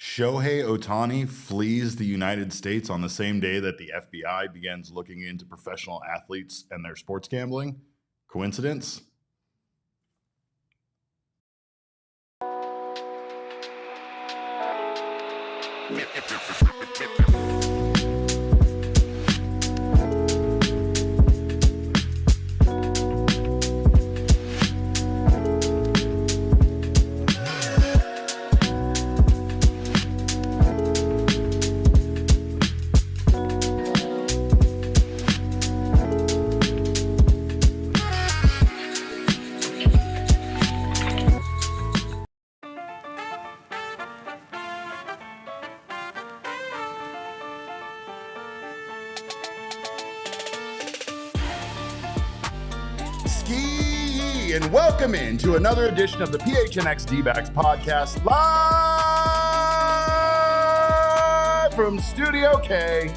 Shohei Ohtani flees the United States on the same day that the FBI begins looking into professional athletes and their sports gambling. Coincidence? And welcome into another edition of the PHNX Dbacks podcast, live from Studio K.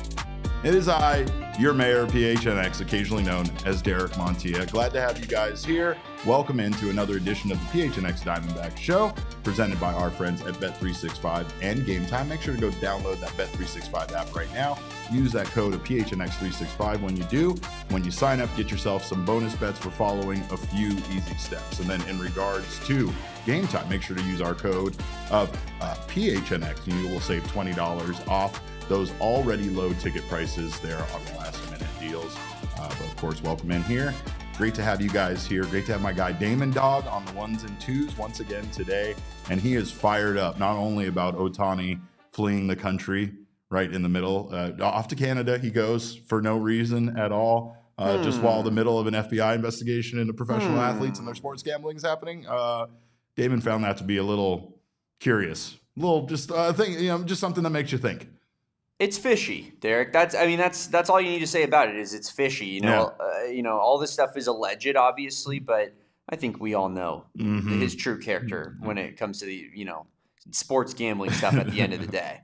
It is I, your mayor, PHNX, occasionally known as Derek Montilla. Glad to have you guys here. Welcome into another edition of the PHNX Diamondbacks show, presented by our friends at Bet365 and Game Time. Make sure to go download that Bet365 app right now. Use that code of PHNX365 when you do. When you sign up, get yourself some bonus bets for following a few easy steps. And then in regards to Game Time, make sure to use our code of PHNX, and you will save $20 off those already low ticket prices there on the last minute deals. But of course, welcome in here. Great to have you guys here. Great to have my guy Damon Dog on the ones and twos once again today. And he is fired up, not only about Ohtani fleeing the country right in the middle, off to Canada he goes for no reason at all, just while the middle of an FBI investigation into professional athletes and their sports gambling is happening. Damon found that to be a little curious, a little just thing, just something that makes you think. It's fishy, Derek. That's all you need to say about it is it's fishy. All this stuff is alleged, obviously, but I think we all know his true character when it comes to the sports gambling stuff at the end of the day.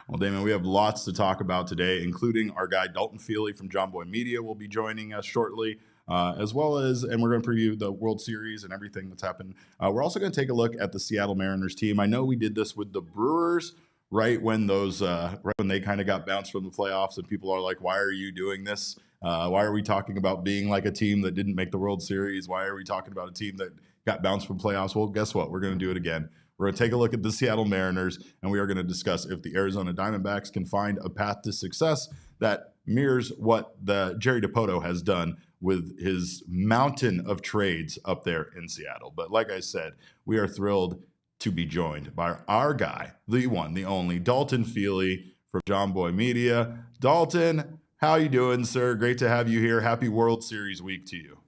Well, Damon, we have lots to talk about today, including our guy Dalton Feely from John Boy Media will be joining us shortly, as well as, and we're going to preview the World Series and everything that's happened. We're also going to take a look at the Seattle Mariners team. I know we did this with the Brewers right when they kind of got bounced from the playoffs, and people are like, why are you doing this? Why are we talking about being like a team that didn't make the World Series? Why are we talking about a team that got bounced from playoffs? Well, guess what? We're going to do it again. We're going to take a look at the Seattle Mariners, and we are going to discuss if the Arizona Diamondbacks can find a path to success that mirrors what the Jerry Dipoto has done with his mountain of trades up there in Seattle. But like I said, we are thrilled to be joined by our guy, the one, the only, Dalton Feely from John Boy Media. Dalton, how you doing, sir? Great to have you here. Happy World Series week to you.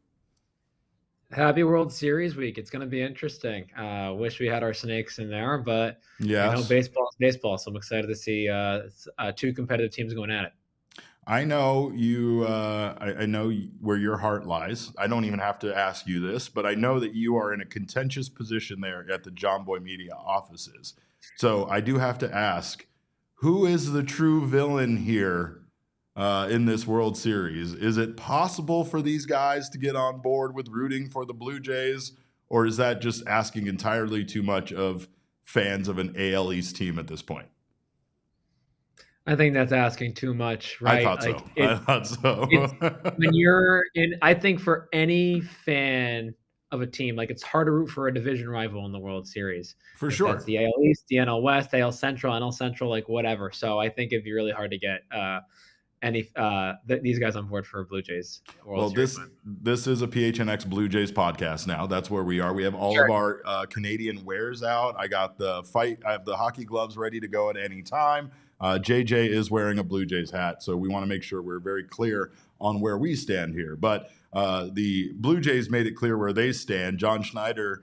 Happy World Series week. It's going to be interesting. Wish we had our snakes in there, but baseball is baseball, so I'm excited to see two competitive teams going at it. I know you. I know where your heart lies. I don't even have to ask you this, but I know that you are in a contentious position there at the John Boy Media offices. So I do have to ask, who is the true villain here in this World Series? Is it possible for these guys to get on board with rooting for the Blue Jays, or is that just asking entirely too much of fans of an AL East team at this point? I think that's asking too much, right? I thought so. When you're in, I think for any fan of a team, it's hard to root for a division rival in the World Series. For sure. That's the AL East, the NL West, AL Central, NL Central, whatever. So I think it'd be really hard to get these guys on board for Blue Jays World Series. This is a PHNX Blue Jays podcast now. That's where we are. We have all of our Canadian wares out. I got I have the hockey gloves ready to go at any time. JJ is wearing a Blue Jays hat, so we want to make sure we're very clear on where we stand here. But the Blue Jays made it clear where they stand. John Schneider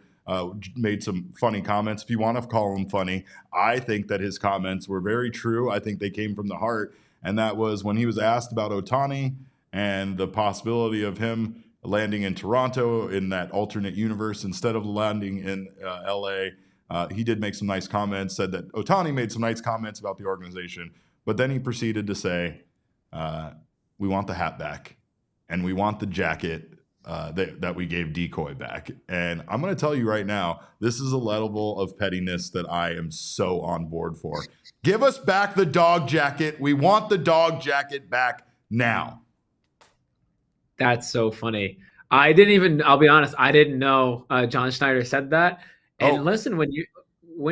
made some funny comments, if you want to call them funny. I think that his comments were very true. I think they came from the heart, and that was when he was asked about Ohtani and the possibility of him landing in Toronto in that alternate universe instead of landing in LA. He did make some nice comments, said that Ohtani made some nice comments about the organization, but then he proceeded to say, we want the hat back and we want the jacket that we gave Decoy back. And I'm going to tell you right now, this is a level of pettiness that I am so on board for. Give us back the dog jacket. We want the dog jacket back now. That's so funny. I'll be honest, I didn't know John Schneider said that. And listen, when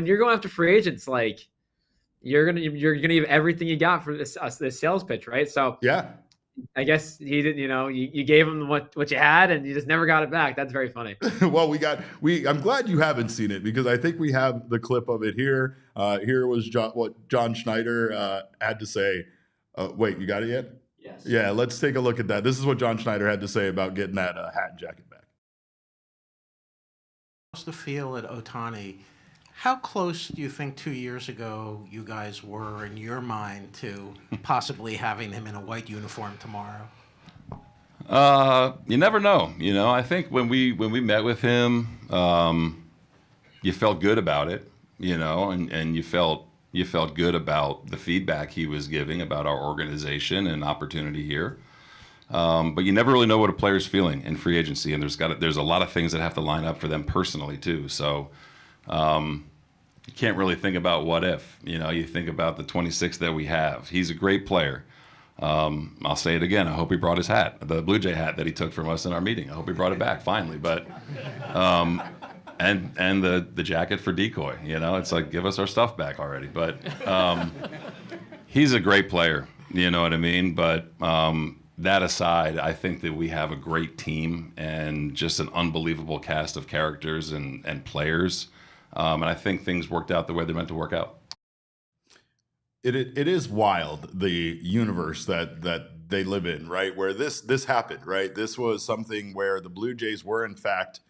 you're going after free agents, like you're gonna give everything you got for this sales pitch, right? So yeah, I guess he didn't. You gave him what you had, and you just never got it back. That's very funny. Well, I'm glad you haven't seen it, because I think we have the clip of it here. Here was what John Schneider had to say. Wait, you got it yet? Yes. Yeah, let's take a look at that. This is what John Schneider had to say about getting that hat and jacket back. What's the feel at Ohtani? How close do you think 2 years ago you guys were in your mind to possibly having him in a white uniform tomorrow? You never know. I think when we met with him, you felt good about it, and you felt good about the feedback he was giving about our organization and opportunity here. But you never really know what a player's feeling in free agency, and there's a lot of things that have to line up for them personally too. So you can't really think about what if. You think about the 26 that we have. He's a great player. I'll say it again. I hope he brought his hat, the Blue Jay hat that he took from us in our meeting. I hope he brought it back finally. But and the jacket for Decoy. It's like, give us our stuff back already. But he's a great player. You know what I mean? But that aside, I think that we have a great team and just an unbelievable cast of characters and players. And I think things worked out the way they're meant to work out. It is wild, the universe that they live in, right? Where this happened, right? This was something where the Blue Jays were, in fact,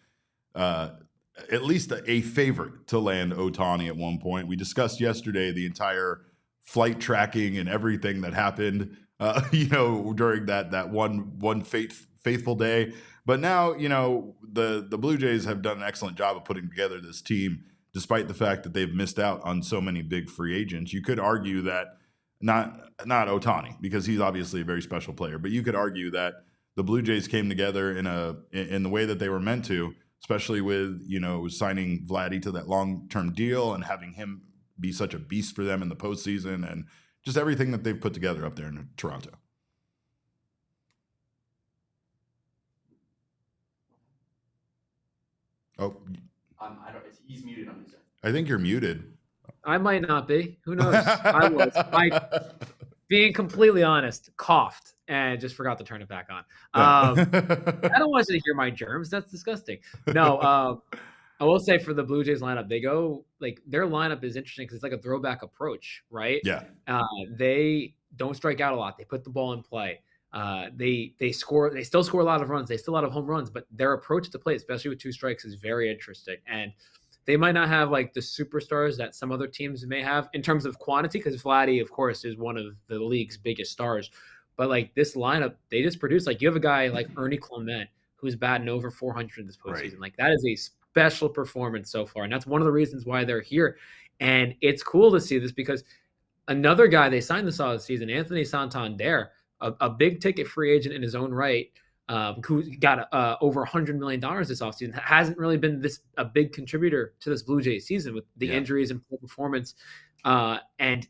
at least a favorite to land Ohtani at one point. We discussed yesterday the entire flight tracking and everything that happened, during that one faithful day. But now, the Blue Jays have done an excellent job of putting together this team, despite the fact that they've missed out on so many big free agents. You could argue that not Ohtani, because he's obviously a very special player, but you could argue that the Blue Jays came together in the way that they were meant to, especially with signing Vladdy to that long-term deal and having him be such a beast for them in the postseason, and just everything that they've put together up there in Toronto. Oh, he's muted on his end. I think you're muted. I might not be. Who knows? I was. Being completely honest, coughed and just forgot to turn it back on. I don't want you to hear my germs. That's disgusting. No, I will say for the Blue Jays lineup, they go their lineup is interesting because it's like a throwback approach, right? Yeah. They don't strike out a lot. They put the ball in play. They score. They still score a lot of runs. They still a lot of home runs, but their approach to play, especially with two strikes, is very interesting. And they might not have the superstars that some other teams may have in terms of quantity, because Vladdy, of course, is one of the league's biggest stars. But this lineup, they just produce. You have a guy like Ernie Clement who's batting over 400 this postseason. Right. That is a special performance so far, and that's one of the reasons why they're here. And it's cool to see this because another guy they signed this offseason, Anthony Santander, a big ticket free agent in his own right, who got over $100 million this offseason, hasn't really been a big contributor to this Blue Jays season with the injuries and poor performance. And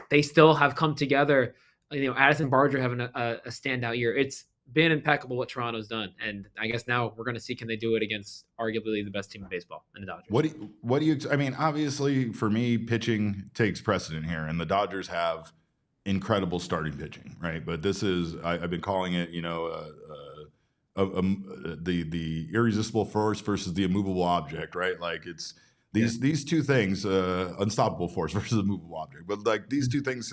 they still have come together. Addison Barger having a standout year. It's been impeccable what Toronto's done, and I guess now we're going to see, can they do it against arguably the best team in baseball, in the Dodgers? What do you? I mean, obviously for me, pitching takes precedent here, and the Dodgers have incredible starting pitching, right? But this is, I've been calling it, the irresistible force versus the immovable object, right? It's these two things, unstoppable force versus immovable object, but these two things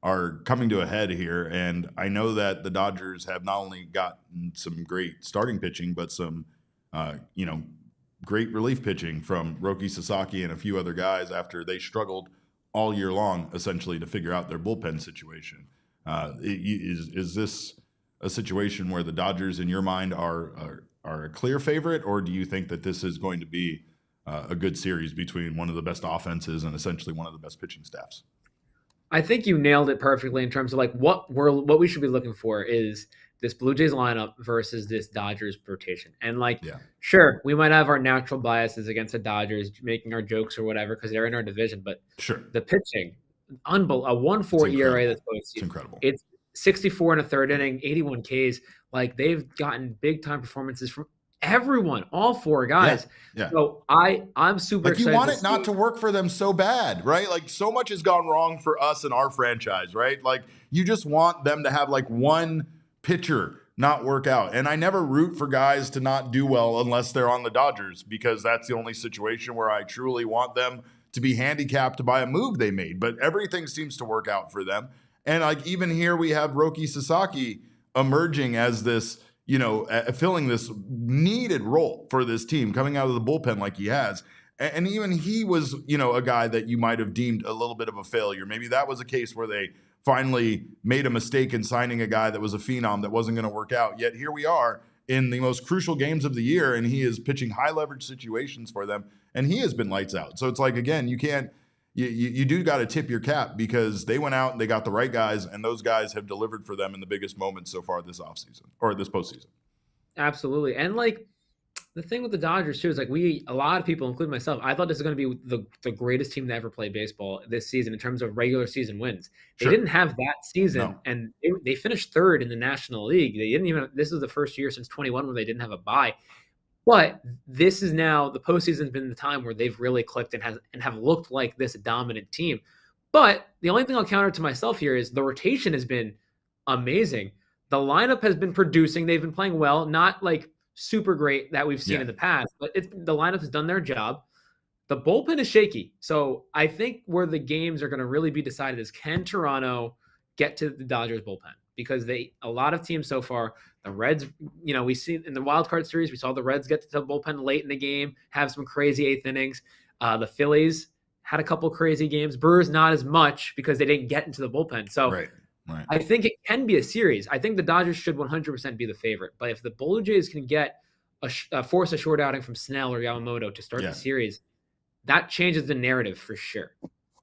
are coming to a head here. And I know that the Dodgers have not only gotten some great starting pitching, but some, great relief pitching from Roki Sasaki and a few other guys after they struggled all year long, essentially, to figure out their bullpen situation. Is this a situation where the Dodgers, in your mind, are a clear favorite, or do you think that this is going to be a good series between one of the best offenses and essentially one of the best pitching staffs? I think you nailed it perfectly in terms of what we should be looking for is this Blue Jays lineup versus this Dodgers rotation. And sure, we might have our natural biases against the Dodgers, making our jokes or whatever because they're in our division. But sure, the pitching, a 1.4 ERA this postseason. It's incredible. It's 64 and a third inning, 81 Ks. They've gotten big time performances from everyone, all four guys. Yeah. So I'm super excited. You want it not to work for them so bad, right? So much has gone wrong for us and our franchise, right? You just want them to have one pitcher not work out. And I never root for guys to not do well unless they're on the Dodgers, because that's the only situation where I truly want them to be handicapped by a move they made. But everything seems to work out for them. And even here we have Roki Sasaki emerging as this, filling this needed role for this team, coming out of the bullpen like he has. And even he was, a guy that you might have deemed a little bit of a failure. Maybe that was a case where they finally made a mistake in signing a guy that was a phenom that wasn't going to work out. Yet here we are in the most crucial games of the year, and he is pitching high leverage situations for them, and he has been lights out. So it's again, you can't, you do got to tip your cap, because they went out and they got the right guys, and those guys have delivered for them in the biggest moments so far this offseason or this postseason. Absolutely. And the thing with the Dodgers too is a lot of people, including myself, I thought this was going to be the greatest team to ever play baseball this season in terms of regular season wins. They didn't have that season, and they finished third in the National League. They didn't even. This is the first year since 21 where they didn't have a bye. But this is now the postseason's been the time where they've really clicked and have looked like this dominant team. But the only thing I'll counter to myself here is the rotation has been amazing. The lineup has been producing. They've been playing well, not super great that we've seen in the past, but the lineup has done their job. The bullpen is shaky. So I think where the games are going to really be decided is, can Toronto get to the Dodgers bullpen? Because a lot of teams so far, the Reds, we see in the wild card series, we saw the Reds get to the bullpen late in the game, have some crazy eighth innings. The Phillies had a couple crazy games. Brewers not as much because they didn't get into the bullpen. So right. I think it can be a series. I think the Dodgers should 100% be the favorite. But if the Blue Jays can get force a short outing from Snell or Yamamoto to start the series, that changes the narrative for sure.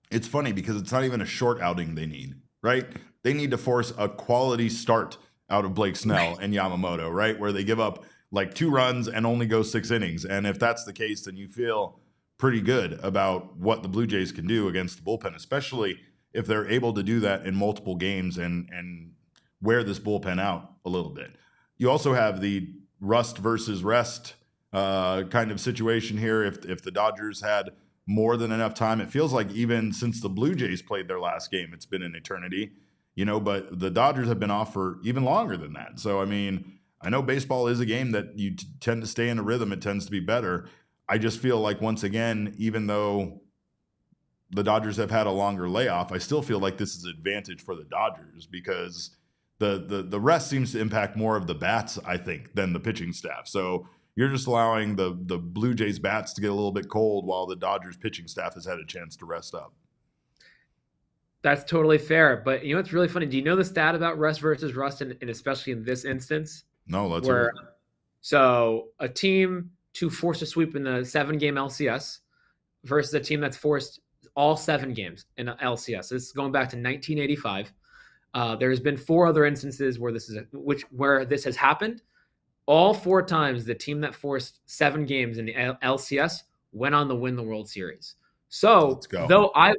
It's funny because it's not even a short outing they need, right? They need to force a quality start out of Blake Snell and Yamamoto, right? Where they give up 2 runs and only go 6 innings. And if that's the case, then you feel pretty good about what the Blue Jays can do against the bullpen, especially if they're able to do that in multiple games and wear this bullpen out a little bit. You also have the rust versus rest kind of situation here. If the Dodgers had more than enough time, it feels like even since the Blue Jays played their last game, it's been an eternity, but the Dodgers have been off for even longer than that. So, I know baseball is a game that you tend to stay in a rhythm. It tends to be better. I just feel like, once again, even though the Dodgers have had a longer layoff, I still feel like this is an advantage for the Dodgers, because the rest seems to impact more of the bats, I think, than the pitching staff. So you're just allowing the Blue Jays bats to get a little bit cold while the Dodgers pitching staff has had a chance to rest up. That's totally fair. But what's really funny? Do you know the stat about rest versus rust, and especially in this instance? No, let's hear it. So a team to force a sweep in the 7-game LCS versus a team that's forced all 7 games in LCS. This is going back to 1985. There's been 4 other instances where this has happened. All 4 times, the team that forced 7 games in the LCS went on to win the World Series. So, let's go. Though I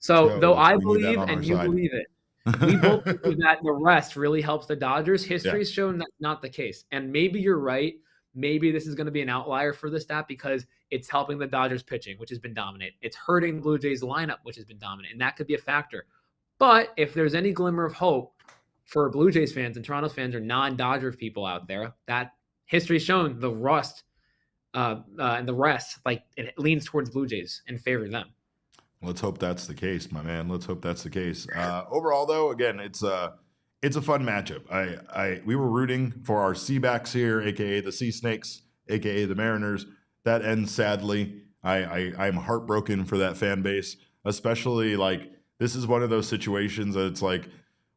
We believe and you believe it, we both believe that the rest really helps the Dodgers. History's shown that's not the case. And maybe you're right. Maybe this is going to be an outlier for the stat because it's helping the Dodgers pitching, which has been dominant. It's hurting the Blue Jays lineup, which has been dominant. And that could be a factor. But if there's any glimmer of hope for Blue Jays fans and Toronto fans or non-Dodger people out there, that history's shown the rust and the rest, it leans towards Blue Jays and favor them. Let's hope that's the case, my man. Let's hope that's the case. Overall, though, again, it's a fun matchup. We were rooting for our Seabacks here, aka the Sea Snakes, aka the Mariners. That ends sadly. I'm heartbroken for that fan base, especially this is one of those situations that it's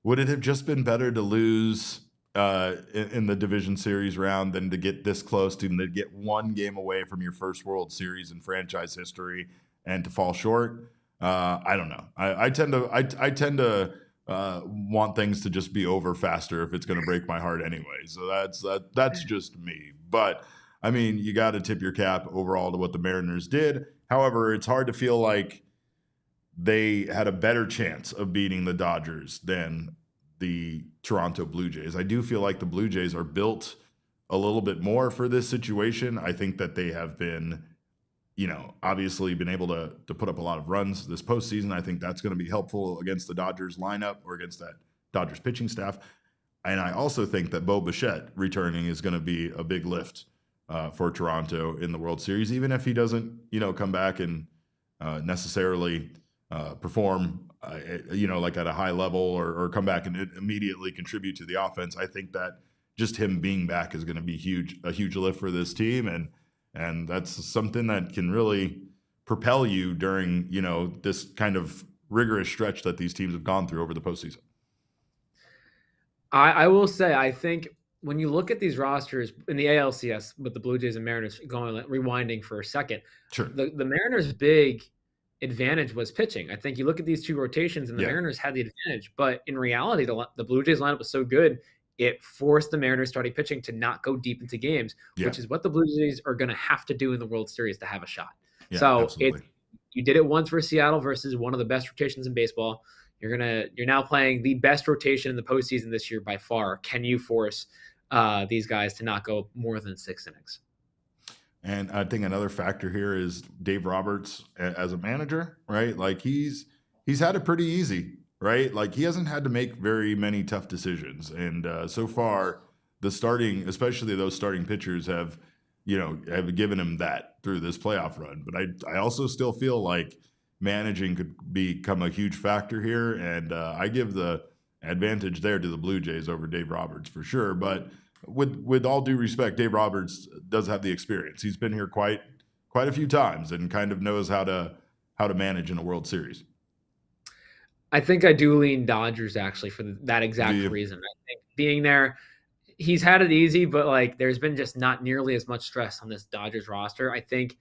would it have just been better to lose in the division series round than to get this close to get 1 game away from your first World Series in franchise history and to fall short? I don't know. I tend to want things to just be over faster if it's going to break my heart anyway. So that's just me. But I mean, you got to tip your cap overall to what the Mariners did. However, it's hard to feel like they had a better chance of beating the Dodgers than the Toronto Blue Jays. I do feel like the Blue Jays are built a little bit more for this situation. I think that they have been, obviously been able to put up a lot of runs this postseason. I think that's going to be helpful against the Dodgers lineup or against that Dodgers pitching staff. And I also think that Bo Bichette returning is going to be a big lift for Toronto in the World Series, even if he doesn't, come back and necessarily perform, like at a high level or come back and immediately contribute to the offense. I think that just him being back is going to be a huge lift for this team. And that's something that can really propel you during, this kind of rigorous stretch that these teams have gone through over the postseason. I will say, I think when you look at these rosters in the ALCS with the Blue Jays and Mariners rewinding for a second, sure, the Mariners' big advantage was pitching. I think you look at these two rotations and the Mariners had the advantage, but in reality, the Blue Jays lineup was so good, it forced the Mariners starting pitching to not go deep into games, which is what the Blue Jays are going to have to do in the World Series to have a shot. Yeah, so you did it once for Seattle versus one of the best rotations in baseball. You're now playing the best rotation in the postseason this year by far. Can you force these guys to not go more than 6 innings? And I think another factor here is Dave Roberts as a manager, right? Like he's had it pretty easy, right? Like he hasn't had to make very many tough decisions. And so far, especially those starting pitchers have given him that through this playoff run. But I also still feel like managing could become a huge factor here. And I give the advantage there to the Blue Jays over Dave Roberts for sure. But with all due respect, Dave Roberts does have the experience. He's been here quite a few times and kind of knows how to manage in a World Series. I think I do lean Dodgers actually for that exact reason. I think being there, he's had it easy, but like there's been just not nearly as much stress on this Dodgers roster. I think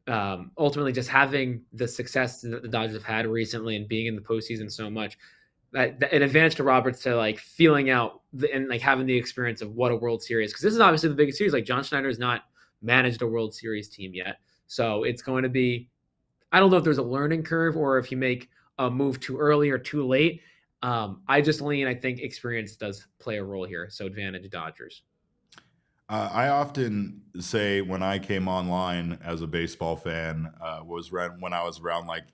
ultimately just having the success that the Dodgers have had recently and being in the postseason so much, an advantage to Roberts to like feeling out and like having the experience of what a World Series, because this is obviously the biggest series. Like John Schneider has not managed a World Series team yet, so it's going to be, I don't know if there's a learning curve or if you make a move too early or too late. I think experience does play a role here, so advantage Dodgers. I often say when I came online as a baseball fan was when I was around like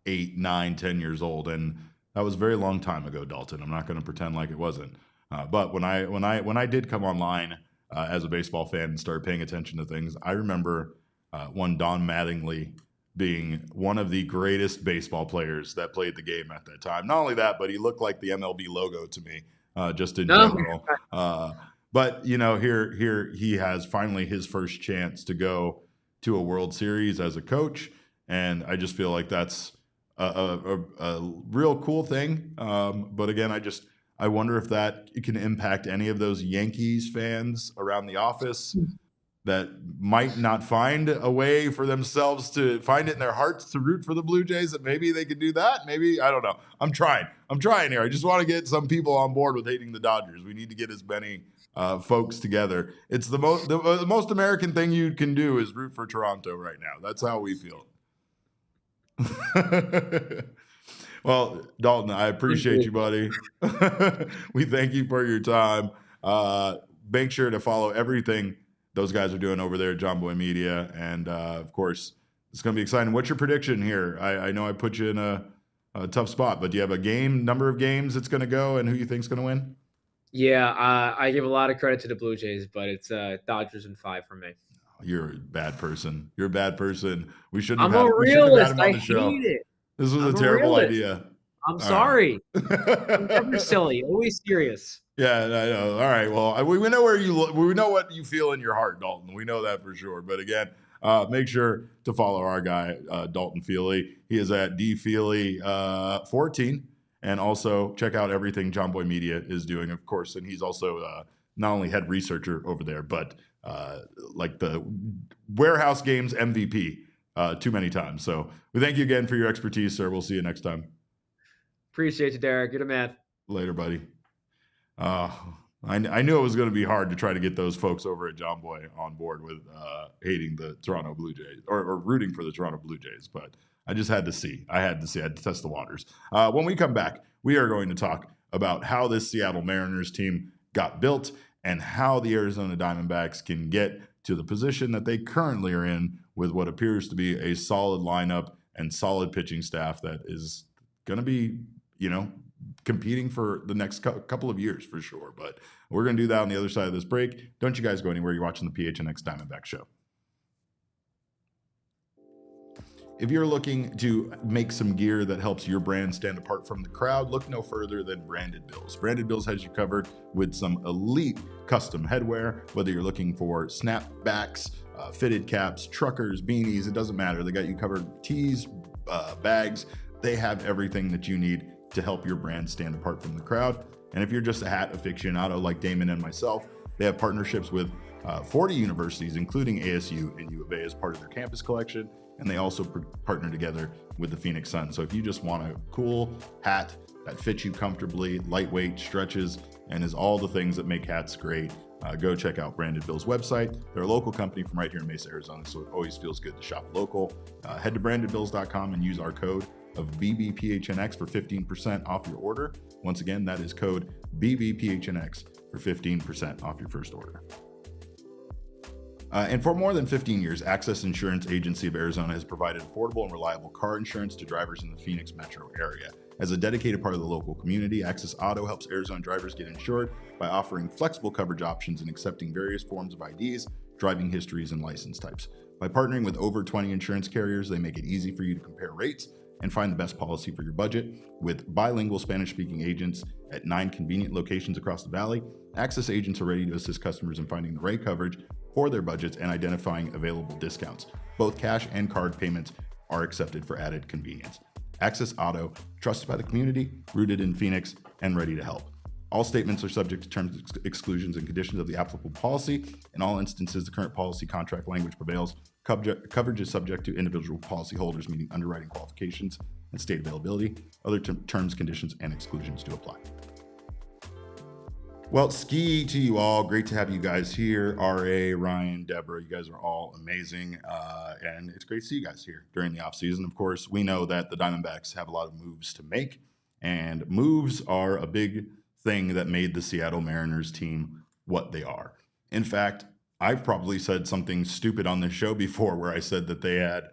8, 9, 10 years old, and that was a very long time ago, Dalton. I'm not going to pretend like it wasn't. But when I did come online as a baseball fan and started paying attention to things, I remember one Don Mattingly being one of the greatest baseball players that played the game at that time. Not only that, but he looked like the MLB logo to me, just in general. But here he has finally his first chance to go to a World Series as a coach, and I just feel like that's a real cool thing. But again, I wonder if that can impact any of those Yankees fans around the office that might not find a way for themselves to find it in their hearts to root for the Blue Jays, that maybe they could do that. Maybe, I don't know. I'm trying here. I just want to get some people on board with hating the Dodgers. We need to get as many folks together. It's the most American thing you can do is root for Toronto right now. That's how we feel. Well, Dalton, I appreciate you, buddy. We thank you for your time. Make sure to follow everything those guys are doing over there at John Boy Media. And of course, it's going to be exciting. What's your prediction here? I know I put you in a tough spot, but do you have a number of games it's going to go, and who you think's going to win? Yeah, I give a lot of credit to the Blue Jays, but it's Dodgers in 5 for me. You're a bad person. We shouldn't have had him on the show. Hate it. This was a terrible idea. I'm sorry. I'm never silly, always serious. Yeah, I know. All right. Well, we know we know what you feel in your heart, Dalton. We know that for sure. But again, make sure to follow our guy, Dalton Feely. He is at dfeely14. And also check out everything John Boy Media is doing, of course. And he's also not only head researcher over there, but like the Warehouse Games MVP too many times. So we thank you again for your expertise, sir. We'll see you next time. Appreciate you, Derek. You're the man. Later, buddy. I knew it was going to be hard to try to get those folks over at John Boy on board with hating the Toronto Blue Jays or rooting for the Toronto Blue Jays, but I just had to see. I had to test the waters. When we come back, we are going to talk about how this Seattle Mariners team got built and how the Arizona Diamondbacks can get to the position that they currently are in with what appears to be a solid lineup and solid pitching staff that is going to be, competing for the next couple of years for sure. But we're going to do that on the other side of this break. Don't you guys go anywhere. You're watching the PHNX Diamondback Show. If you're looking to make some gear that helps your brand stand apart from the crowd, look no further than Branded Bills. Branded Bills has you covered with some elite custom headwear, whether you're looking for snapbacks, fitted caps, truckers, beanies, it doesn't matter. They got you covered, tees, bags. They have everything that you need to help your brand stand apart from the crowd. And if you're just a hat aficionado like Damon and myself, they have partnerships with 40 universities, including ASU and U of A as part of their campus collection. And they also partner together with the Phoenix Sun. So if you just want a cool hat that fits you comfortably, lightweight, stretches, and is all the things that make hats great, go check out Branded Bill's website. They're a local company from right here in Mesa, Arizona, so it always feels good to shop local. Head to brandedbills.com and use our code of BBPHNX for 15% off your order. Once again, that is code BBPHNX for 15% off your first order. And for more than 15 years, Access Insurance Agency of Arizona has provided affordable and reliable car insurance to drivers in the Phoenix metro area. As a dedicated part of the local community, Access Auto helps Arizona drivers get insured by offering flexible coverage options and accepting various forms of IDs, driving histories, and license types. By partnering with over 20 insurance carriers, they make it easy for you to compare rates and find the best policy for your budget. With bilingual Spanish-speaking agents at 9 convenient locations across the valley, Access agents are ready to assist customers in finding the right coverage for their budgets and identifying available discounts. Both cash and card payments are accepted for added convenience. Access Auto, trusted by the community, rooted in Phoenix, and ready to help. All statements are subject to terms, exclusions, and conditions of the applicable policy. In all instances, the current policy contract language prevails. Coverage is subject to individual policyholders meeting underwriting qualifications and state availability. Other terms, conditions, and exclusions do apply. Well, ski to you all. Great to have you guys here. R.A., Ryan, Deborah, you guys are all amazing. And it's great to see you guys here during the offseason. Of course, we know that the Diamondbacks have a lot of moves to make, and moves are a big thing that made the Seattle Mariners team what they are. In fact, I've probably said something stupid on this show before where I said that they had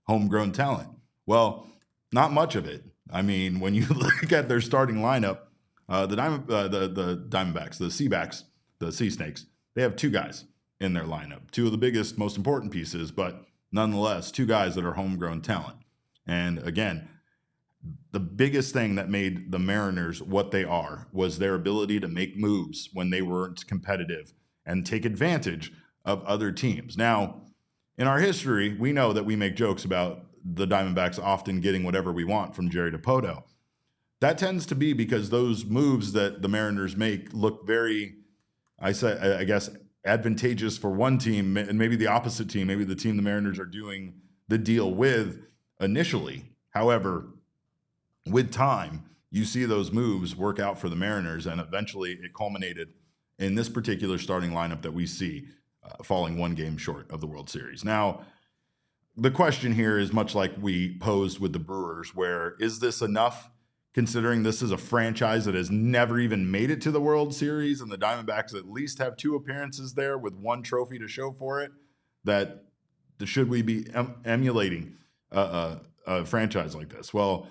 homegrown talent. Well, not much of it. I mean, when you look at their starting lineup, the Diamondbacks, the Seabacks, the Sea Snakes, they have 2 guys in their lineup. 2 of the biggest, most important pieces, but nonetheless, 2 guys that are homegrown talent. And again, the biggest thing that made the Mariners what they are was their ability to make moves when they weren't competitive and take advantage of other teams. Now, in our history, we know that we make jokes about the Diamondbacks often getting whatever we want from Jerry Dipoto. That tends to be because those moves that the Mariners make look very, I guess, advantageous for one team and maybe the opposite team, maybe the team the Mariners are doing the deal with initially. However, with time, you see those moves work out for the Mariners, and eventually it culminated in this particular starting lineup that we see falling 1 game short of the World Series. Now, the question here is much like we posed with the Brewers, where is this enough, considering this is a franchise that has never even made it to the World Series, and the Diamondbacks at least have 2 appearances there with 1 trophy to show for it, that should we be emulating a franchise like this? Well,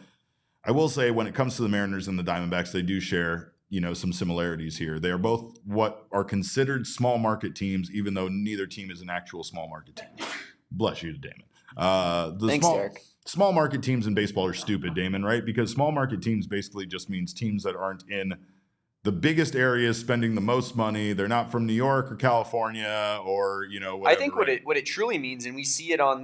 I will say when it comes to the Mariners and the Diamondbacks, they do share, some similarities here. They are both what are considered small market teams, even though neither team is an actual small market team. Bless you, Damon. Thanks, Derek. Small market teams in baseball are stupid, Damon, right? Because small market teams basically just means teams that aren't in the biggest areas spending the most money. They're not from New York or California or, whatever. I think what it truly means, and we see it on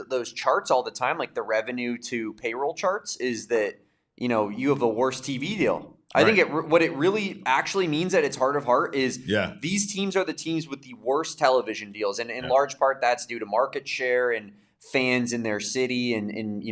those charts all the time, like the revenue to payroll charts, is that, you have the worst TV deal. I think what it really actually means at its heart of heart is these teams are the teams with the worst television deals. And in large part, that's due to market share and fans in their city and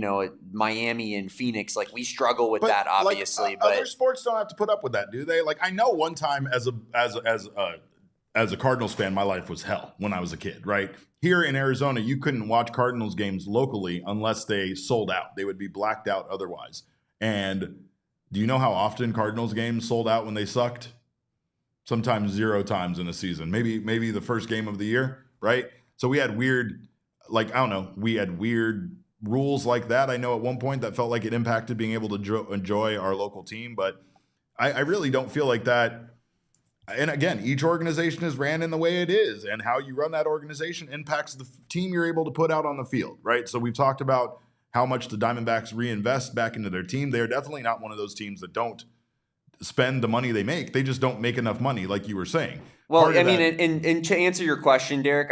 Miami and Phoenix. Like, we struggle with that, obviously. But other sports don't have to put up with that, do they? Like, I know one time as a Cardinals fan, my life was hell when I was a kid, right? Here in Arizona, you couldn't watch Cardinals games locally unless they sold out. They would be blacked out otherwise. And do you know how often Cardinals games sold out when they sucked? Sometimes 0 times in a season. Maybe the first game of the year, right? So we had weird, we had weird rules like that. I know at one point that felt like it impacted being able to enjoy our local team, but I really don't feel like that. And again, each organization is ran in the way it is, and how you run that organization impacts the team you're able to put out on the field, right? So we've talked about how much the Diamondbacks reinvest back into their team. They're definitely not one of those teams that don't spend the money they make. They just don't make enough money, like you were saying. Well, I mean, and to answer your question, Derek,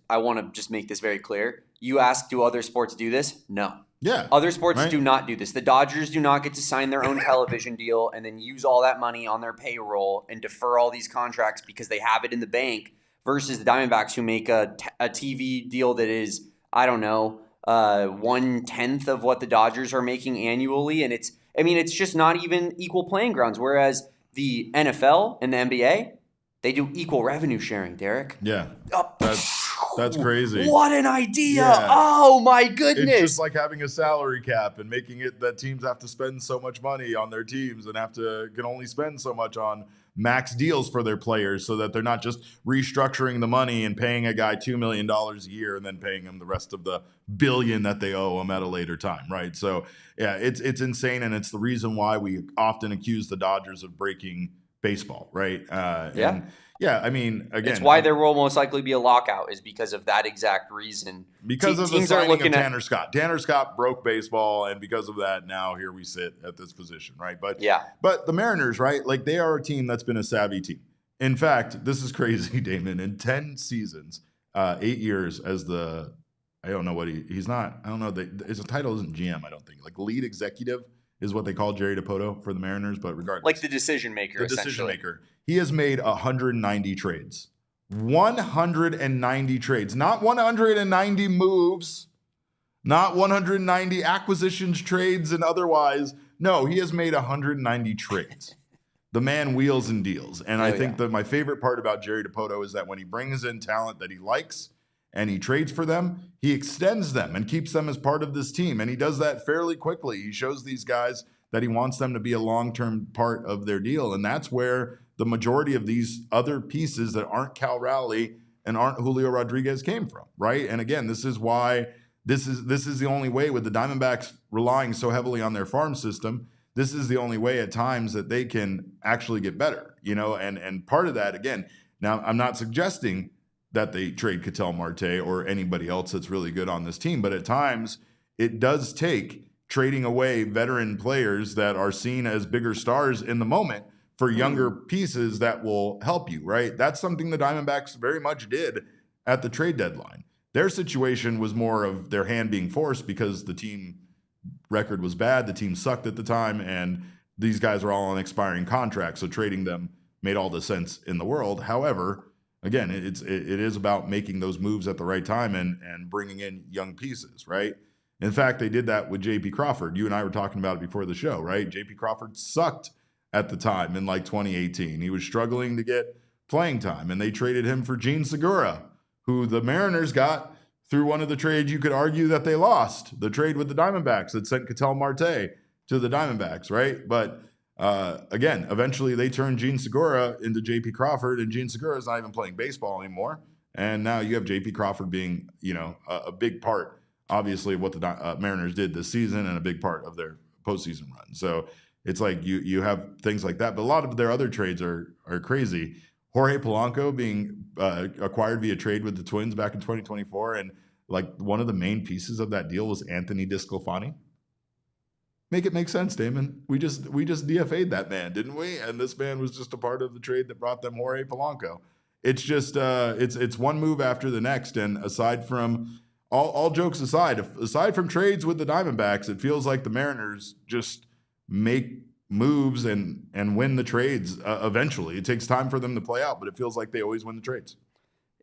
I want to just make this very clear. You asked, do other sports do this? No. Yeah. Other sports do not do this. The Dodgers do not get to sign their own television deal and then use all that money on their payroll and defer all these contracts because they have it in the bank, versus the Diamondbacks, who make a TV deal that is, I don't know, 1/10 of what the Dodgers are making annually. And it's just not even equal playing grounds. Whereas the NFL and the NBA, they do equal revenue sharing, Derek. Yeah. That's crazy. What an idea. Yeah. Oh, my goodness. It's just like having a salary cap and making it that teams have to spend so much money on their teams and can only spend so much on max deals for their players, so that they're not just restructuring the money and paying a guy $2 million a year and then paying him the rest of the billion that they owe him at a later time, right? So, yeah, it's insane, and it's the reason why we often accuse the Dodgers of breaking baseball, right? I mean, again, it's why there will most likely be a lockout, is because of that exact reason. Because of the signing of Tanner Scott. Tanner Scott broke baseball, and because of that, now here we sit at this position, right? But the Mariners, right? Like, they are a team that's been a savvy team. In fact, this is crazy, Damon. In 10 seasons, 8 years as I don't know what he's not. I don't know. His title isn't GM, I don't think. Like, lead executive is what they call Jerry Dipoto for the Mariners, but regardless. Like the decision maker, The decision maker. He has made 190 trades. 190 trades. Not 190 moves. Not 190 acquisitions, trades, and otherwise. No, he has made 190 trades. The man wheels and deals. And I think that my favorite part about Jerry Dipoto is that when he brings in talent that he likes and he trades for them, he extends them and keeps them as part of this team. And he does that fairly quickly. He shows these guys that he wants them to be a long-term part of their deal. And that's where the majority of these other pieces that aren't Cal Raleigh and aren't Julio Rodriguez came from, right? And again, this is why this is the only way, with the Diamondbacks relying so heavily on their farm system. This is the only way at times that they can actually get better, and part of that, again, now I'm not suggesting that they trade Ketel Marte or anybody else that's really good on this team, but at times it does take trading away veteran players that are seen as bigger stars in the moment for younger pieces that will help you, right? That's something the Diamondbacks very much did at the trade deadline. Their situation was more of their hand being forced because the team record was bad, the team sucked at the time, and these guys are all on expiring contracts, so trading them made all the sense in the world. However, again, it is about making those moves at the right time and bringing in young pieces, right? In fact, they did that with J.P. Crawford. You and I were talking about it before the show, right? J.P. Crawford sucked at the time in 2018. He was struggling to get playing time, and they traded him for Gene Segura, who the Mariners got through one of the trades you could argue that they lost, the trade with the Diamondbacks that sent Ketel Marte to the Diamondbacks, right? But again, eventually they turned Gene Segura into J.P. Crawford, and Gene Segura is not even playing baseball anymore. And now you have J.P. Crawford being, a big part, obviously, of what the Mariners did this season and a big part of their postseason run. So it's like you have things like that, but a lot of their other trades are crazy. Jorge Polanco being acquired via trade with the Twins back in 2024, and one of the main pieces of that deal was Anthony DeSclafani. Make it make sense, Damon. We just DFA'd that man, didn't we? And this man was just a part of the trade that brought them Jorge Polanco. It's just it's one move after the next, and aside from all jokes aside from trades with the Diamondbacks, it feels like the Mariners just make moves and win the trades eventually. It takes time for them to play out, but it feels like they always win the trades.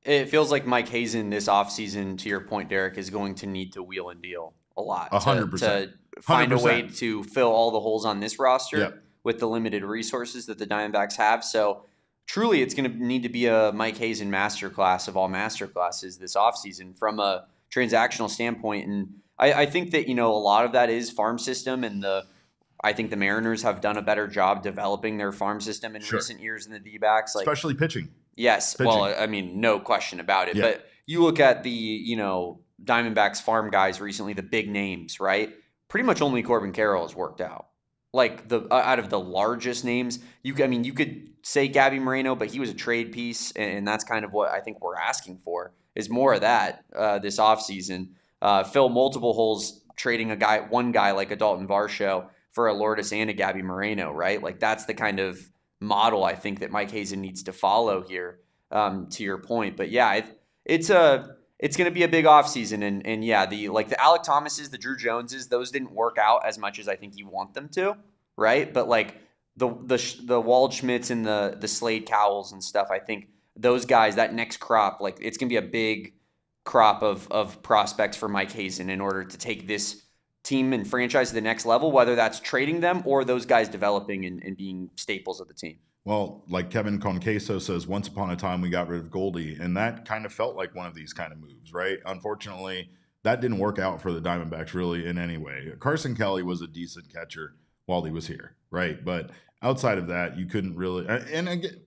It feels like Mike Hazen this offseason, to your point, Derek, is going to need to wheel and deal a lot 100%. to find a way 100%. to fill all the holes on this roster Yep. with the limited resources that the Diamondbacks have. So truly, it's going to need to be a Mike Hazen masterclass of all masterclasses this offseason from a transactional standpoint. And I think that, a lot of that is farm system, and I think the Mariners have done a better job developing their farm system in recent years than the Dbacks. Especially pitching. Yes. Pitching. Well, I mean, no question about it. Yeah. But you look at the, Diamondbacks farm guys recently, the big names, right? Pretty much only Corbin Carroll has worked out. Like out of the largest names, you could say Gabby Moreno, but he was a trade piece, and that's kind of what I think we're asking for is more of that this offseason. Fill multiple holes, trading one guy like a Dalton Varsho for a Lourdes and a Gabby Moreno, right? Like that's the kind of model I think that Mike Hazen needs to follow here, to your point. But yeah, it's going to be a big offseason. And yeah, the Alec Thomases, the Drew Joneses, those didn't work out as much as I think you want them to, right? But like the Waldschmidts and the Slade Cowells and stuff, I think those guys, that next crop, like it's going to be a big crop of prospects for Mike Hazen in order to take this team and franchise to the next level, whether that's trading them or those guys developing and being staples of the team. Well, like Kevin Conqueso says, once upon a time we got rid of Goldie, and that kind of felt like one of these kind of moves, right? Unfortunately, that didn't work out for the Diamondbacks really in any way. Carson Kelly was a decent catcher while he was here, right? But outside of that, you couldn't really. And again,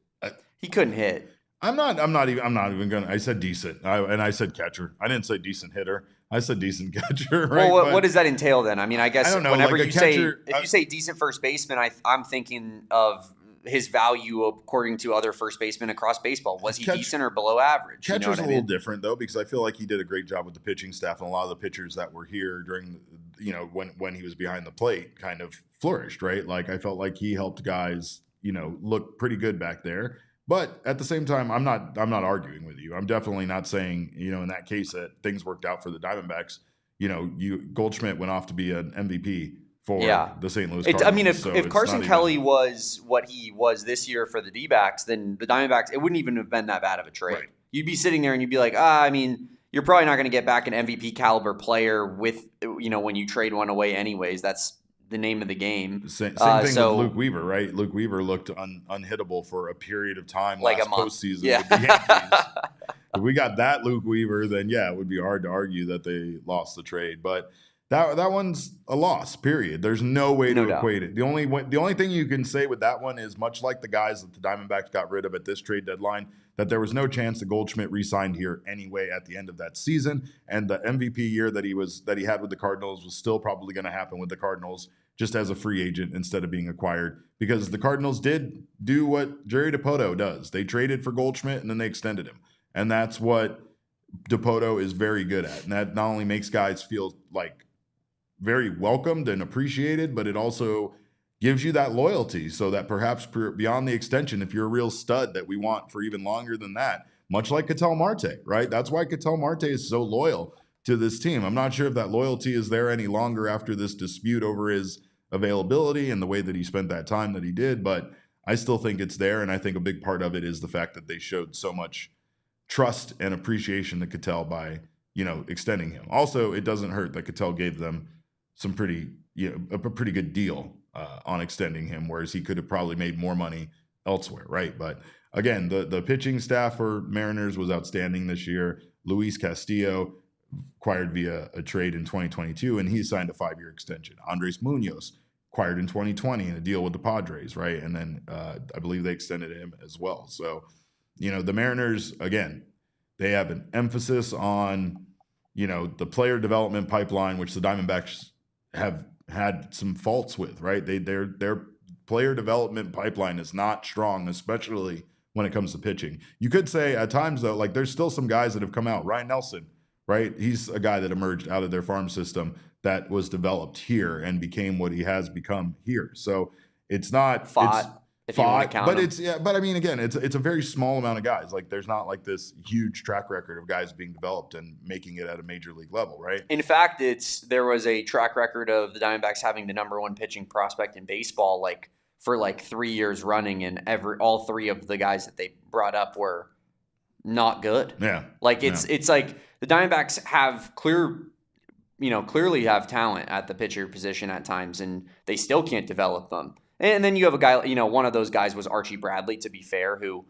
he couldn't hit. I'm not even gonna. I said decent, and I said catcher. I didn't say decent hitter. I said decent catcher. Right? Well, what does that entail then? I mean, I guess I don't know, whenever like you catcher, say if you say decent first baseman, I'm thinking of his value according to other first basemen across baseball. Was he decent or below average? Catcher's a little different though, because I feel like he did a great job with the pitching staff, and a lot of the pitchers that were here during, when he was behind the plate, kind of flourished, right? Like I felt like he helped guys, look pretty good back there. But at the same time, I'm not arguing with you. I'm definitely not saying, in that case that things worked out for the Diamondbacks. Goldschmidt went off to be an MVP for the St. Louis Cardinals. I mean, if Carson Kelly was what he was this year for the D-backs, then the Diamondbacks, it wouldn't even have been that bad of a trade. Right. You'd be sitting there and you'd be like, you're probably not going to get back an MVP caliber player with, when you trade one away anyways. That's the name of the game. Same thing with Luke Weaver, right? Luke Weaver looked unhittable for a period of time like last postseason with the Yankees. If we got that Luke Weaver, then it would be hard to argue that they lost the trade. But that one's a loss, period. There's no way to equate it. The only thing you can say with that one is, much like the guys that the Diamondbacks got rid of at this trade deadline, that there was no chance that Goldschmidt re-signed here anyway at the end of that season, and the MVP year that he had with the Cardinals was still probably going to happen with the Cardinals, just as a free agent instead of being acquired, because the Cardinals did do what Jerry Dipoto does. They traded for Goldschmidt and then they extended him, and that's what Dipoto is very good at, and that not only makes guys feel like very welcomed and appreciated, but it also gives you that loyalty, so that perhaps beyond the extension, if you're a real stud that we want for even longer than that, much like Ketel Marte, right? That's why Ketel Marte is so loyal to this team. I'm not sure if that loyalty is there any longer after this dispute over his availability and the way that he spent that time that he did, but I still think it's there, and I think a big part of it is the fact that they showed so much trust and appreciation to Ketel by, extending him. Also, it doesn't hurt that Ketel gave them some pretty good deal on extending him, whereas he could have probably made more money elsewhere, right? But again, the pitching staff for Mariners was outstanding this year. Luis Castillo acquired via a trade in 2022, and he signed a 5-year extension. Andres Munoz acquired in 2020 in a deal with the Padres, right? And then I believe they extended him as well. So, the Mariners, again, they have an emphasis on, the player development pipeline, which the Diamondbacks have had some faults with, right? Their player development pipeline is not strong, especially when it comes to pitching. You could say at times, though, like there's still some guys that have come out. Ryan Nelson, right? He's a guy that emerged out of their farm system that was developed here and became what he has become here. So it's not if you want to count but them. but I mean, again, it's a very small amount of guys. Like there's not like this huge track record of guys being developed and making it at a major league level, right? In fact, there was a track record of the Diamondbacks having the number one pitching prospect in baseball, for 3 years running, and all three of the guys that they brought up were not good. Yeah. Like it's like the Diamondbacks have clearly have talent at the pitcher position at times, and they still can't develop them. And then you have a guy, one of those guys was Archie Bradley, to be fair, who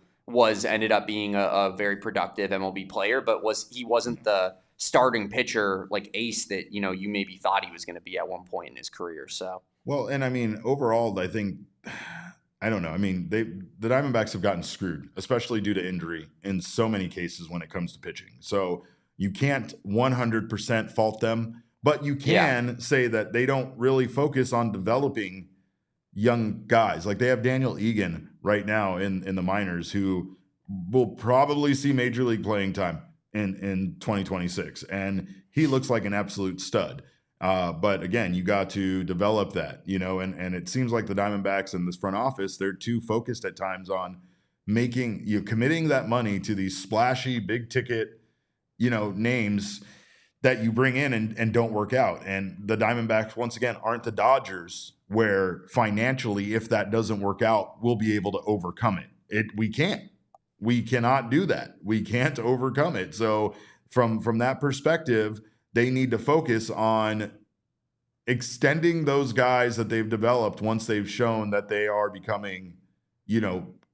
ended up being a very productive MLB player, but he wasn't the starting pitcher like ace that, you maybe thought he was going to be at one point in his career. So, well, and I mean, overall, I think, I don't know. I mean, the Diamondbacks have gotten screwed, especially due to injury in so many cases when it comes to pitching. So you can't 100% fault them, but you can say that they don't really focus on developing young guys. Like they have Daniel Egan right now in the minors, who will probably see major league playing time in 2026. And he looks like an absolute stud. But again, you got to develop that, and it seems like the Diamondbacks and this front office, they're too focused at times on committing that money to these splashy, big ticket, names that you bring in and don't work out. And the Diamondbacks, once again, aren't the Dodgers, where financially, if that doesn't work out, we'll be able to overcome it. We cannot do that. We can't overcome it. So from that perspective, they need to focus on extending those guys that they've developed once they've shown that they are becoming,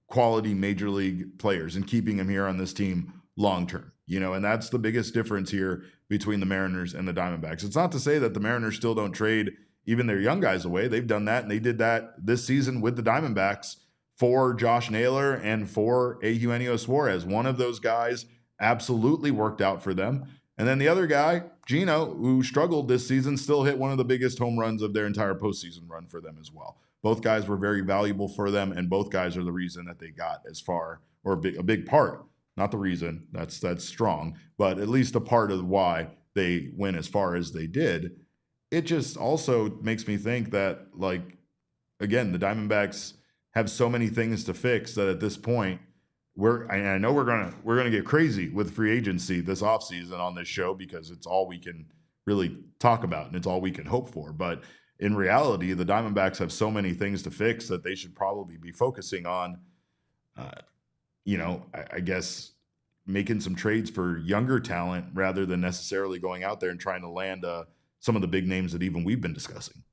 quality major league players, and keeping them here on this team long term. And that's the biggest difference here between the Mariners and the Diamondbacks. It's not to say that the Mariners still don't trade even their young guys away. They've done that, and they did that this season with the Diamondbacks for Josh Naylor and for Eugenio Suarez. One of those guys absolutely worked out for them. And then the other guy, Gino, who struggled this season, still hit one of the biggest home runs of their entire postseason run for them as well. Both guys were very valuable for them, and both guys are the reason that they got as far, or a big part, not the reason, that's strong, but at least a part of why they went as far as they did. It just also makes me think that, like, again, the Diamondbacks have so many things to fix that at this point, I know we're gonna get crazy with free agency this offseason on this show, because it's all we can really talk about and it's all we can hope for. But in reality, the Diamondbacks have so many things to fix that they should probably be focusing on, I guess, making some trades for younger talent rather than necessarily going out there and trying to land some of the big names that even we've been discussing.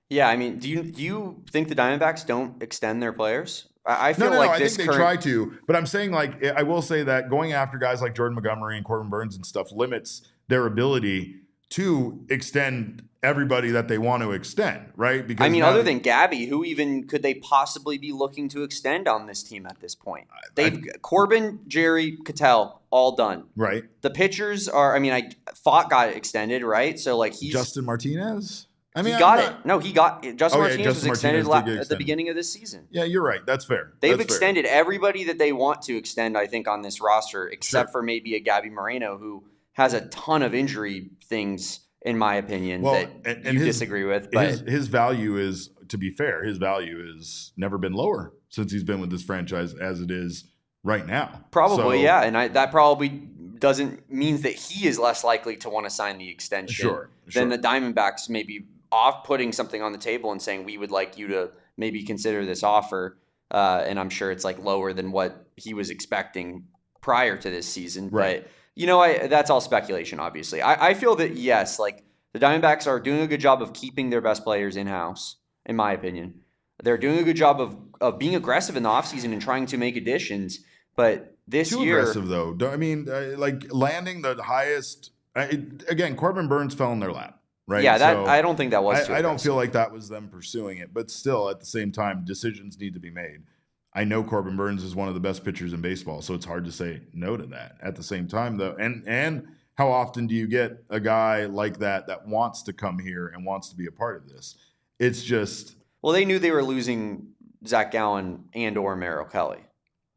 Yeah, I mean, do you think the Diamondbacks don't extend their players? I feel no, like I this think they try to, but I'm saying, like, I will say that going after guys like Jordan Montgomery and Corbin Burns and stuff limits their ability to extend everybody that they want to extend, right? Because I mean, other than Gabby, who even could they possibly be looking to extend on this team at this point? Corbin, Jerry, Cattell, all done. Right. The pitchers are, Fott got extended, right? So, like, Justin Martinez? He got it. No, he got it. Justin Martinez was extended at the beginning of this season. Yeah, you're right. That's fair. They've extended everybody that they want to extend, I think, on this roster, except for maybe a Gabby Moreno, who has a ton of injury things, in my opinion, that you disagree with. But his value is, to be fair, his value has never been lower since he's been with this franchise as it is right now. Probably, yeah. And that probably means that he is less likely to want to sign the extension than the Diamondbacks maybe off putting something on the table and saying, we would like you to maybe consider this offer. And I'm sure it's like lower than what he was expecting prior to this season. Right. But, that's all speculation, obviously. I feel that, yes, like the Diamondbacks are doing a good job of keeping their best players in-house, in my opinion. They're doing a good job of being aggressive in the offseason and trying to make additions. But this Too year... aggressive, though. I mean, like landing the highest... again, Corbin Burns fell in their lap. Right? Yeah, I don't think that was too I don't feel like that was them pursuing it, but still, at the same time, decisions need to be made. I know Corbin Burns is one of the best pitchers in baseball, so it's hard to say no to that. At the same time, though, and how often do you get a guy like that wants to come here and wants to be a part of this? It's just... Well, they knew they were losing Zach Gallen and or Merrill Kelly.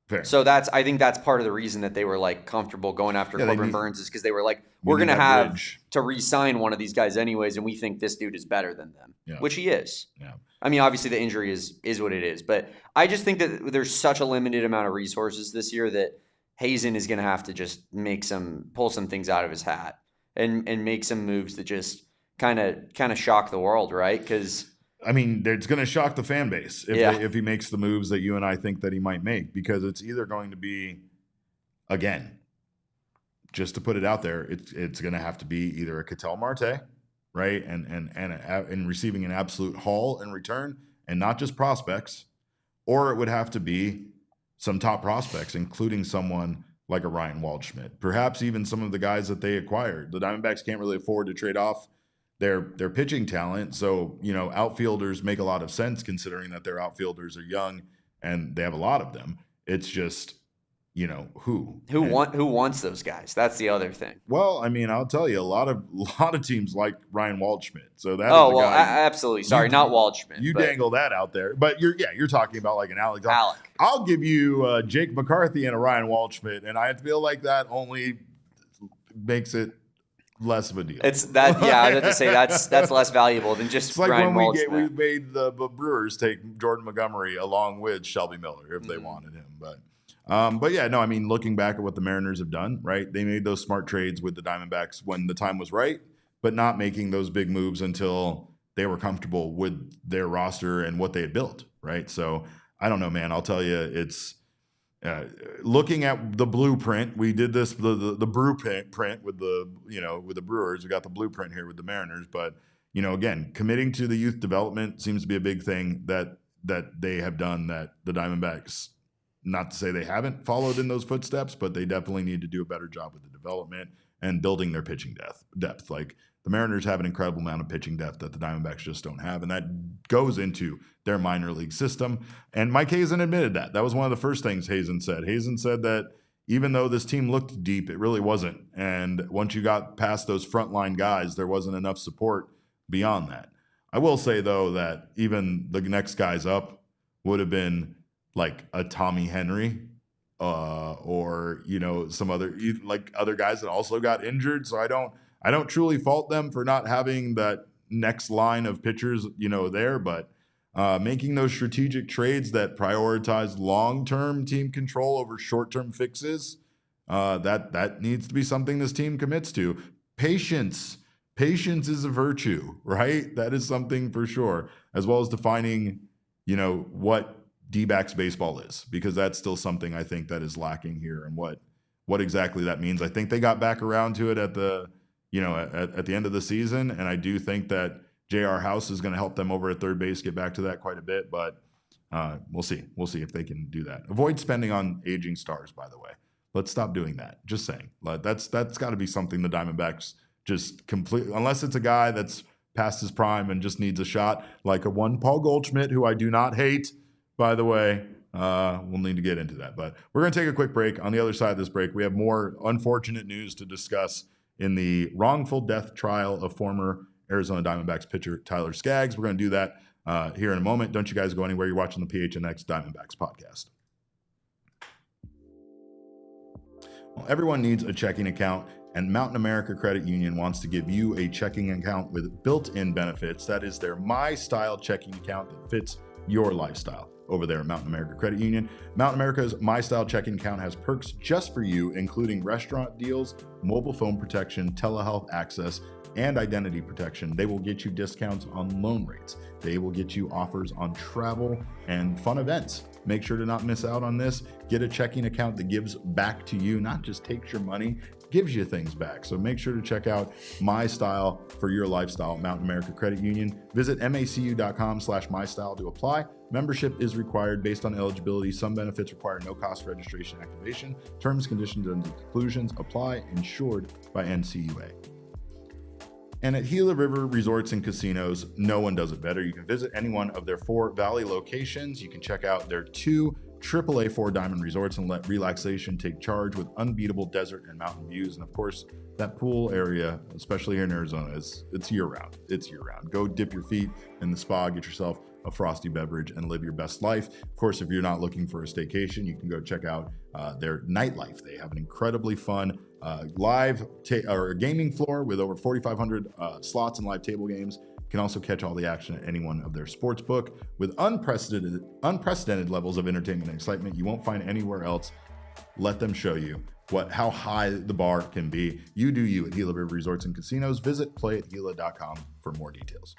Fair. So I think that's part of the reason that they were like comfortable going after Corbin Burns, is because they were like, we're going to have to re-sign one of these guys anyways, and we think this dude is better than them, which he is. Yeah. I mean, obviously the injury is what it is, but I just think that there's such a limited amount of resources this year that Hazen is going to have to just pull some things out of his hat and make some moves that just kind of shock the world, right? Because I mean, it's going to shock the fan base if he makes the moves that you and I think that he might make, because it's either going to be again, just to put it out there, it's going to have to be either a Ketel Marte, right, and receiving an absolute haul in return, and not just prospects, or it would have to be some top prospects, including someone like a Ryan Waldschmidt, perhaps even some of the guys that they acquired. The Diamondbacks can't really afford to trade off their pitching talent, so outfielders make a lot of sense considering that their outfielders are young and they have a lot of them. It's just who wants those guys. That's the other thing. Well, I mean, I'll tell you, a lot of teams like Ryan Waldschmidt. So that absolutely. Sorry, not Waldschmidt. You dangle that out there, but you're talking about like an Alec. I'll give you Jake McCarthy and a Ryan Waldschmidt, and I feel like that only makes it less of a deal. It's that. Yeah, I have to say that's less valuable than just like Ryan when we Waldschmidt. made the Brewers take Jordan Montgomery along with Shelby Miller if they wanted him, but yeah, no, I mean, looking back at what the Mariners have done, right? They made those smart trades with the Diamondbacks when the time was right, but not making those big moves until they were comfortable with their roster and what they had built, right? So I don't know, man. I'll tell you, it's looking at the blueprint. We did this the blueprint with with the Brewers. We got the blueprint here with the Mariners, but again, committing to the youth development seems to be a big thing that they have done. That the Diamondbacks. Not to say they haven't followed in those footsteps, but they definitely need to do a better job with the development and building their pitching depth. Like the Mariners have an incredible amount of pitching depth that the Diamondbacks just don't have, and that goes into their minor league system. And Mike Hazen admitted that. That was one of the first things Hazen said. Hazen said that even though this team looked deep, it really wasn't. And once you got past those frontline guys, there wasn't enough support beyond that. I will say, though, that even the next guys up would have been like a Tommy Henry or some other guys that also got injured. So I don't truly fault them for not having that next line of pitchers there, but making those strategic trades that prioritize long-term team control over short-term fixes, that needs to be something this team commits to. Patience is a virtue, right? That is something for sure, as well as defining what Dbacks baseball is, because that's still something I think that is lacking here, and what exactly that means. I think they got back around to it at the at the end of the season, and I do think that J.R. House is going to help them over at third base get back to that quite a bit, but we'll see if they can do that. Avoid spending on aging stars, by the way. Let's stop doing that. Just saying. That's got to be something the Diamondbacks just completely, unless it's a guy that's past his prime and just needs a shot, like a one Paul Goldschmidt, who I do not hate. By the way, we'll need to get into that. But we're going to take a quick break. On the other side of this break, we have more unfortunate news to discuss in the wrongful death trial of former Arizona Diamondbacks pitcher Tyler Skaggs. We're going to do that here in a moment. Don't you guys go anywhere. You're watching the PHNX Diamondbacks podcast. Well, everyone needs a checking account, and Mountain America Credit Union wants to give you a checking account with built-in benefits. That is their My Style checking account that fits your lifestyle. Over there at Mountain America Credit Union. Mountain America's My Style checking account has perks just for you, including restaurant deals, mobile phone protection, telehealth access, and identity protection. They will get you discounts on loan rates. They will get you offers on travel and fun events. Make sure to not miss out on this. Get a checking account that gives back to you, not just takes your money, gives you things back. So make sure to check out My Style for your lifestyle, Mountain America Credit Union. Visit macu.com/mystyle to apply. Membership is required based on eligibility. Some benefits require no cost registration activation. Terms, conditions, and conclusions apply. Insured by NCUA. And at Gila River Resorts and Casinos, no one does it better. You can visit any one of their 4 Valley locations. You can check out their 2 AAA 4-diamond resorts and let relaxation take charge with unbeatable desert and mountain views. And of course, that pool area, especially here in Arizona, it's year-round. It's year-round. Go dip your feet in the spa, get yourself a frosty beverage, and live your best life. Of course, if you're not looking for a staycation, you can go check out their nightlife. They have an incredibly fun live gaming floor with over 4,500 slots and live table games. You can also catch all the action at any one of their sports book with unprecedented levels of entertainment and excitement you won't find anywhere else. Let them show you how high the bar can be. You do you at Gila River Resorts and Casinos. Visit playatgila.com for more details.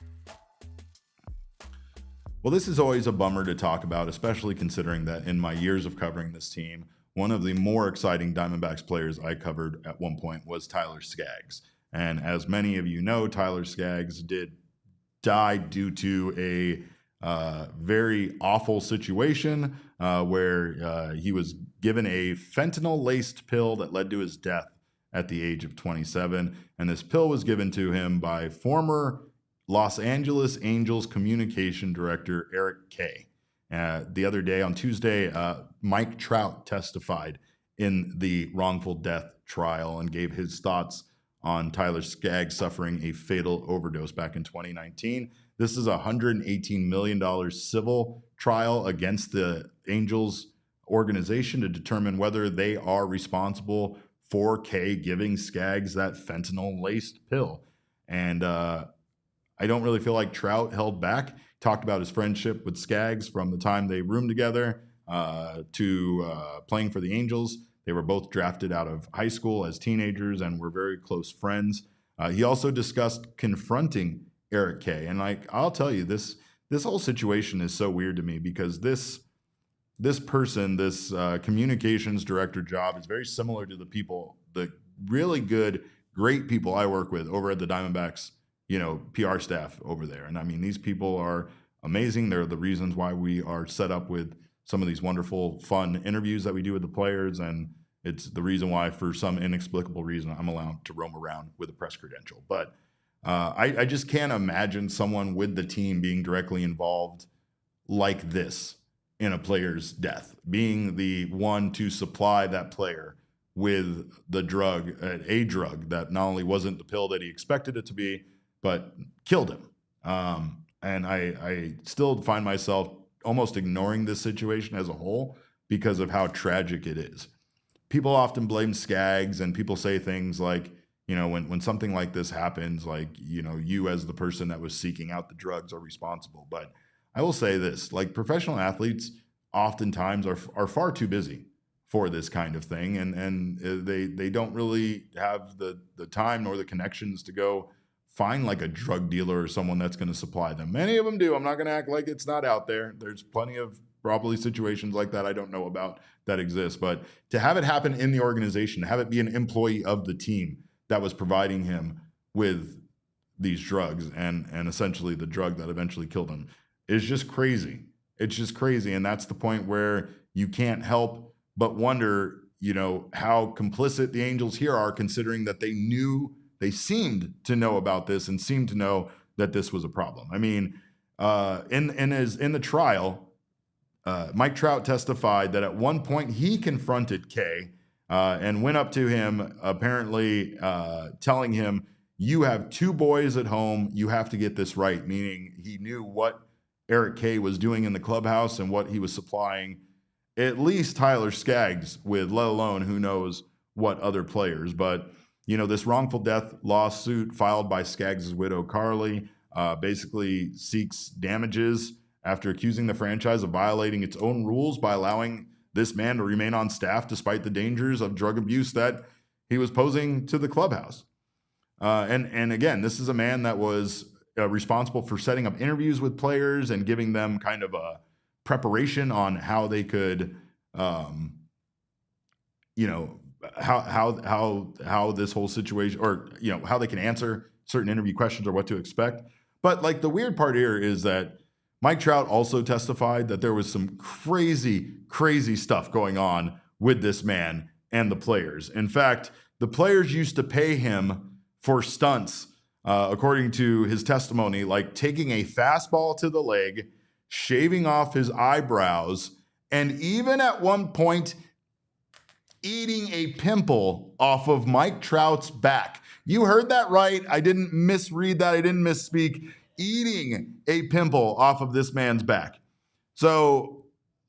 Well, this is always a bummer to talk about, especially considering that in my years of covering this team, one of the more exciting Diamondbacks players I covered at one point was Tyler Skaggs. And as many of you know, Tyler Skaggs did die due to a very awful situation where he was given a fentanyl-laced pill that led to his death at the age of 27. And this pill was given to him by former Los Angeles Angels communication director Eric Kay. The other day, on Tuesday, Mike Trout testified in the wrongful death trial and gave his thoughts on Tyler Skaggs suffering a fatal overdose back in 2019. This is a $118 million civil trial against the Angels organization to determine whether they are responsible for Kay giving Skaggs that fentanyl-laced pill. And I don't really feel like Trout held back. Talked about his friendship with Skaggs from the time they roomed together to playing for the Angels. They were both drafted out of high school as teenagers and were very close friends. He also discussed confronting Eric Kay. And I'll tell you, this whole situation is so weird to me because this person, this communications director job is very similar to the really good, great people I work with over at the Diamondbacks, PR staff over there. And I mean, these people are amazing. They're the reasons why we are set up with some of these wonderful, fun interviews that we do with the players. And it's the reason why, for some inexplicable reason, I'm allowed to roam around with a press credential. But I just can't imagine someone with the team being directly involved like this in a player's death, being the one to supply that player with the drug, a drug that not only wasn't the pill that he expected it to be, but killed him. And I still find myself almost ignoring this situation as a whole because of how tragic it is. People often blame Skaggs, and people say things like, when something like this happens, like, you as the person that was seeking out the drugs are responsible. But I will say this, like, professional athletes oftentimes are far too busy for this kind of thing. And they don't really have the time nor the connections to go find like a drug dealer or someone that's going to supply them. Many of them do. I'm not going to act like it's not out there. There's plenty of probably situations like that I don't know about that exist. But to have it happen in the organization, to have it be an employee of the team that was providing him with these drugs and essentially the drug that eventually killed him is just crazy. It's just crazy. And that's the point where you can't help but wonder, how complicit the Angels here are, considering that they seemed to know about this and seemed to know that this was a problem. I mean, in the trial, Mike Trout testified that at one point he confronted Kay and went up to him, apparently telling him, "You have two boys at home. You have to get this right," meaning he knew what Eric Kay was doing in the clubhouse and what he was supplying at least Tyler Skaggs with, let alone who knows what other players. But this wrongful death lawsuit filed by Skaggs' widow, Carly, basically seeks damages after accusing the franchise of violating its own rules by allowing this man to remain on staff despite the dangers of drug abuse that he was posing to the clubhouse. And again, this is a man that was responsible for setting up interviews with players and giving them kind of a preparation on how they could, how this whole situation, or how they can answer certain interview questions or what to expect. But like, the weird part here is that Mike Trout also testified that there was some crazy stuff going on with this man and the players. In fact, the players used to pay him for stunts, according to his testimony, like taking a fastball to the leg, shaving off his eyebrows, and even at one point eating a pimple off of Mike Trout's back. You heard that right. I didn't misread that. I didn't misspeak. Eating a pimple off of this man's back. So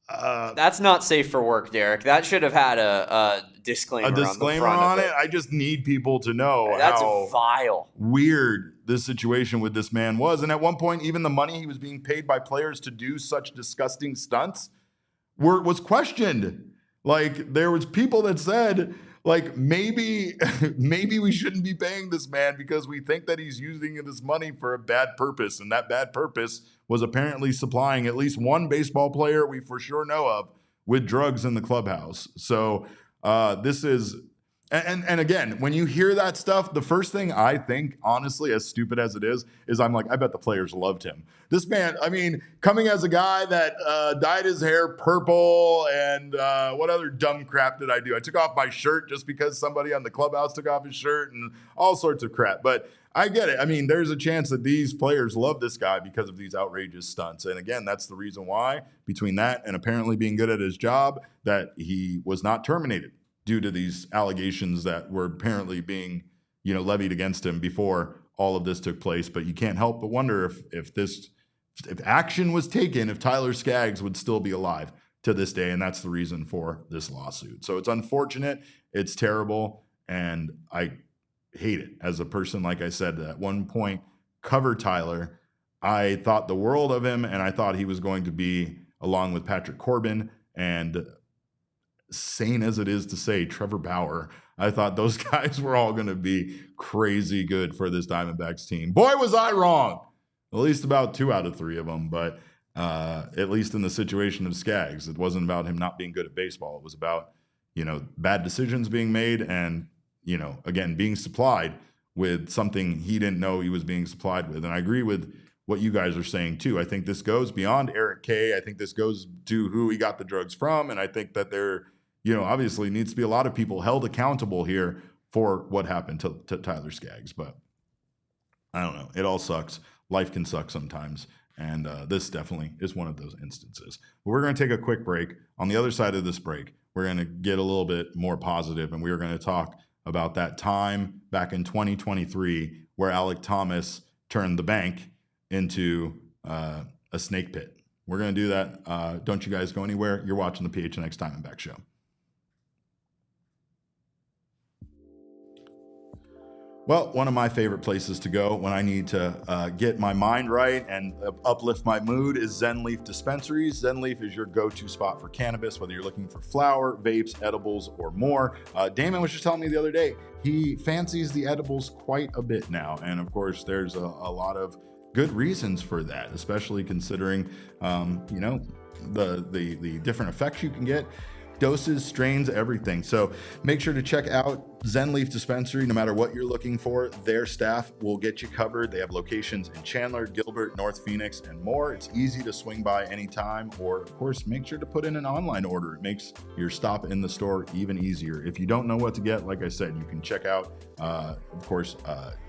that's not safe for work, Derek. That should have had a disclaimer. A disclaimer on it. I just need people to know that's how vile, weird this situation with this man was. And at one point, even the money he was being paid by players to do such disgusting stunts was questioned. Like, there was people that said, like, maybe we shouldn't be paying this man because we think that he's using this money for a bad purpose. And that bad purpose was apparently supplying at least one baseball player we for sure know of with drugs in the clubhouse. So this is, and again, when you hear that stuff, the first thing I think, honestly, as stupid as it is I'm like, I bet the players loved him. This man, I mean, coming as a guy that dyed his hair purple and what other dumb crap did I do? I took off my shirt just because somebody on the clubhouse took off his shirt and all sorts of crap. But I get it. I mean, there's a chance that these players love this guy because of these outrageous stunts. And again, that's the reason why, between that and apparently being good at his job, that he was not terminated due to these allegations that were apparently being, levied against him before all of this took place. But you can't help but wonder if action was taken, if Tyler Skaggs would still be alive to this day. And that's the reason for this lawsuit. So it's unfortunate. It's terrible. And I hate it as a person. Like I said, at one point, cover Tyler, I thought the world of him, and I thought he was going to be, along with Patrick Corbin and, sane as it is to say, Trevor Bauer, I thought those guys were all going to be crazy good for this Diamondbacks team. Boy, was I wrong. At least about 2 out of 3 of them. But at least in the situation of Skaggs, it wasn't about him not being good at baseball. It was about, bad decisions being made and, again, being supplied with something he didn't know he was being supplied with. And I agree with what you guys are saying too. I think this goes beyond Eric K. I think this goes to who he got the drugs from. And I think that there, obviously needs to be a lot of people held accountable here for what happened to Tyler Skaggs. But I don't know. It all sucks. Life can suck sometimes. And this definitely is one of those instances. But we're going to take a quick break. On the other side of this break, we're going to get a little bit more positive, and we're going to talk about that time back in 2023 where Alek Thomas turned the bank into a snake pit. We're going to do that. Don't you guys go anywhere. You're watching the PHNX Diamondback Show. Well, one of my favorite places to go when I need to get my mind right and uplift my mood is Zen Leaf Dispensaries. Zen Leaf is your go-to spot for cannabis, whether you're looking for flower, vapes, edibles, or more. Damon was just telling me the other day, he fancies the edibles quite a bit now. And of course, there's a lot of good reasons for that, especially considering, the different effects you can get. Doses, strains, everything. So make sure to check out Zen Leaf Dispensary. No matter what you're looking for, their staff will get you covered. They have locations in Chandler, Gilbert, North Phoenix, and more. It's easy to swing by anytime, or of course, make sure to put in an online order. It makes your stop in the store even easier. If you don't know what to get, like I said, you can check out,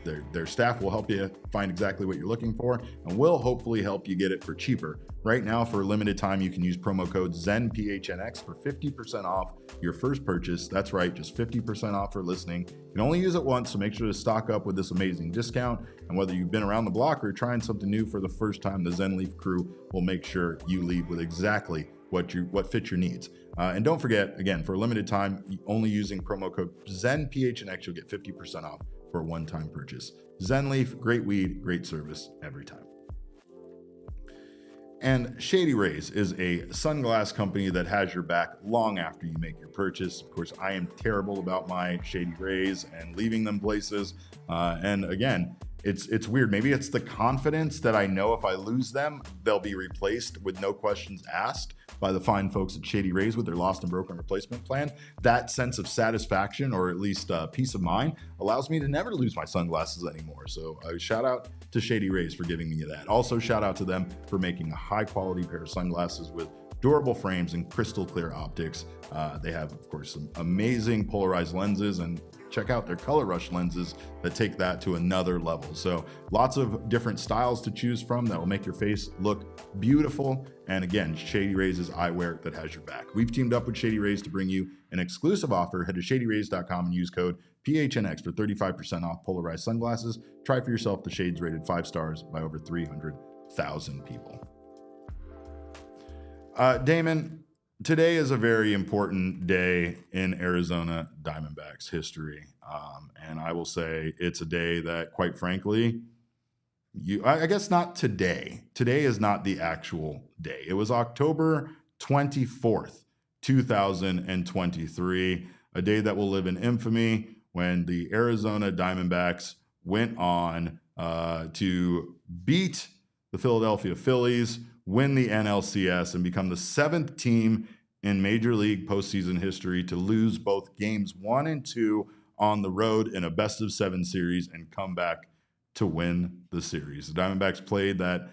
their staff will help you find exactly what you're looking for, and will hopefully help you get it for cheaper. Right now, for a limited time, you can use promo code ZENPHNX for 50% off your first purchase. That's right, just 50% off for listening. You can only use it once, so make sure to stock up with this amazing discount. And whether you've been around the block or trying something new for the first time, the Zen Leaf crew will make sure you leave with exactly what fits your needs. And don't forget, again, for a limited time, only using promo code ZENPHNX, you'll get 50% off for a one-time purchase. Zen Leaf, great weed, great service every time. And Shady Rays is a sunglass company that has your back long after you make your purchase. Of course, I am terrible about my Shady Rays and leaving them places. And again, it's weird. Maybe it's the confidence that I know if I lose them, they'll be replaced with no questions asked by the fine folks at Shady Rays with their lost and broken replacement plan. That sense of satisfaction, or at least peace of mind, allows me to never lose my sunglasses anymore. So shout out to Shady Rays for giving me that. Also, shout out to them for making a high quality pair of sunglasses with durable frames and crystal clear optics. They have, of course, some amazing polarized lenses, and check out their Color Rush lenses that take that to another level. So lots of different styles to choose from that will make your face look beautiful. And again, Shady Rays is eyewear that has your back. We've teamed up with Shady Rays to bring you an exclusive offer. Head to shadyrays.com and use code PHNX for 35% off polarized sunglasses. Try for yourself the shades rated 5 stars by over 300,000 people. Damon, today is a very important day in Arizona Diamondbacks history. And I will say it's a day that, quite frankly, I guess not today. Today is not the actual day. It was October 24th, 2023, a day that will live in infamy when the Arizona Diamondbacks went on to beat the Philadelphia Phillies, win the NLCS, and become the 7th team in Major League postseason history to lose both games 1 and 2 on the road in a best-of-7 series and come back to win the series. The Diamondbacks played that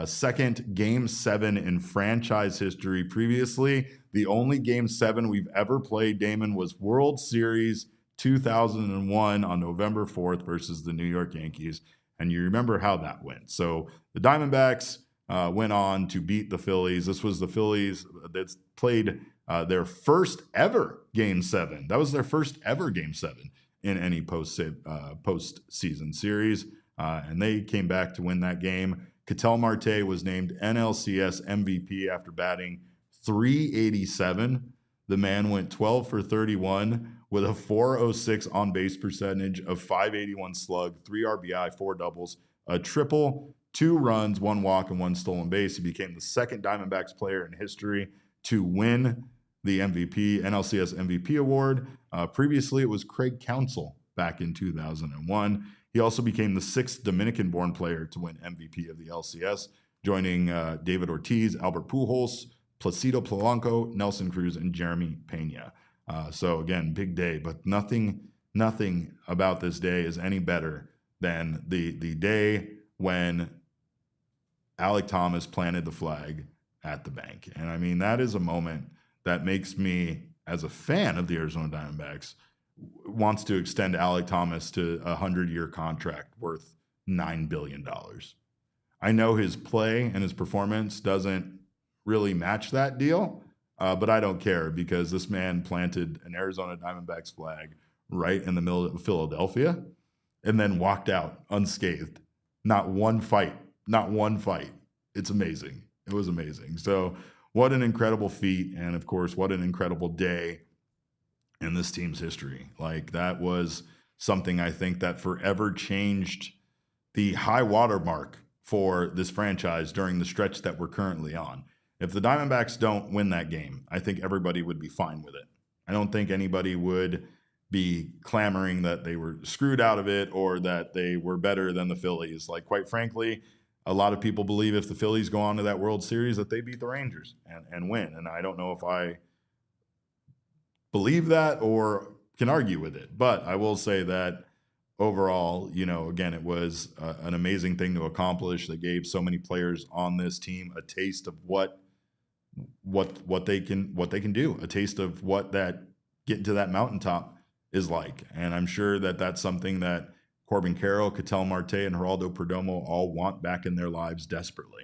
second Game 7 in franchise history previously. The only Game 7 we've ever played, Damon, was World Series 2001 on November 4th versus the New York Yankees. And you remember how that went. So the Diamondbacks went on to beat the Phillies. This was the Phillies that played their first ever Game 7. That was their first ever Game 7 in any postseason series. And they came back to win that game. Ketel Marte was named NLCS MVP after batting .387. The man went 12 for 31 with a .406 on-base percentage, of .581 slug, 3 RBI, 4 doubles, a triple, 2 runs, 1 walk, and 1 stolen base. He became the second Diamondbacks player in history to win the NLCS MVP award. Previously, it was Craig Counsell back in 2001. He also became the 6th Dominican-born player to win MVP of the LCS, joining David Ortiz, Albert Pujols, Placido Polanco, Nelson Cruz, and Jeremy Pena. So again, big day, but nothing about this day is any better than the day when Alek Thomas planted the flag at the bank. And I mean, that is a moment that makes me, as a fan of the Arizona Diamondbacks, wants to extend Alek Thomas to a 100-year contract worth $9 billion. I know his play and his performance doesn't really match that deal, but I don't care, because this man planted an Arizona Diamondbacks flag right in the middle of Philadelphia and then walked out unscathed. Not one fight. It's amazing. It was amazing. So what an incredible feat. And of course, what an incredible day in this team's history. Like, that was something I think that forever changed the high water mark for this franchise during the stretch that we're currently on. If the Diamondbacks don't win that game, I think everybody would be fine with it. I don't think anybody would be clamoring that they were screwed out of it or that they were better than the Phillies. Like, quite frankly, a lot of people believe if the Phillies go on to that World Series that they beat the Rangers and win. And I don't know if I believe that or can argue with it. But I will say that overall, again, it was an amazing thing to accomplish. They gave so many players on this team a taste of what they can do, a taste of what that getting to that mountaintop is like. And I'm sure that that's something that Corbin Carroll, Ketel Marte, and Geraldo Perdomo all want back in their lives desperately.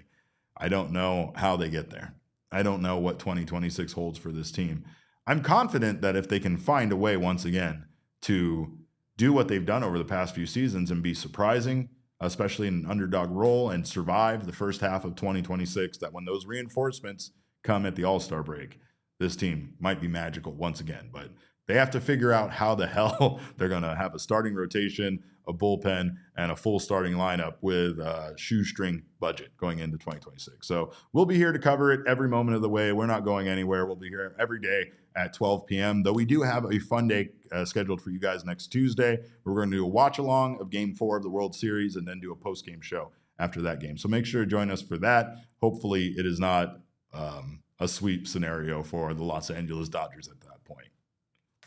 I don't know how they get there. I don't know what 2026 holds for this team. I'm confident that if they can find a way once again to do what they've done over the past few seasons and be surprising, especially in an underdog role, and survive the first half of 2026, that when those reinforcements come at the All-Star break, this team might be magical once again. But they have to figure out how the hell they're going to have a starting rotation, a bullpen, and a full starting lineup with a shoestring budget going into 2026. So we'll be here to cover it every moment of the way. We're not going anywhere. We'll be here every day at 12 p.m., though we do have a fun day scheduled for you guys next Tuesday. We're going to do a watch-along of Game 4 of the World Series and then do a post-game show after that game. So make sure to join us for that. Hopefully it is not a sweep scenario for the Los Angeles Dodgers at that point.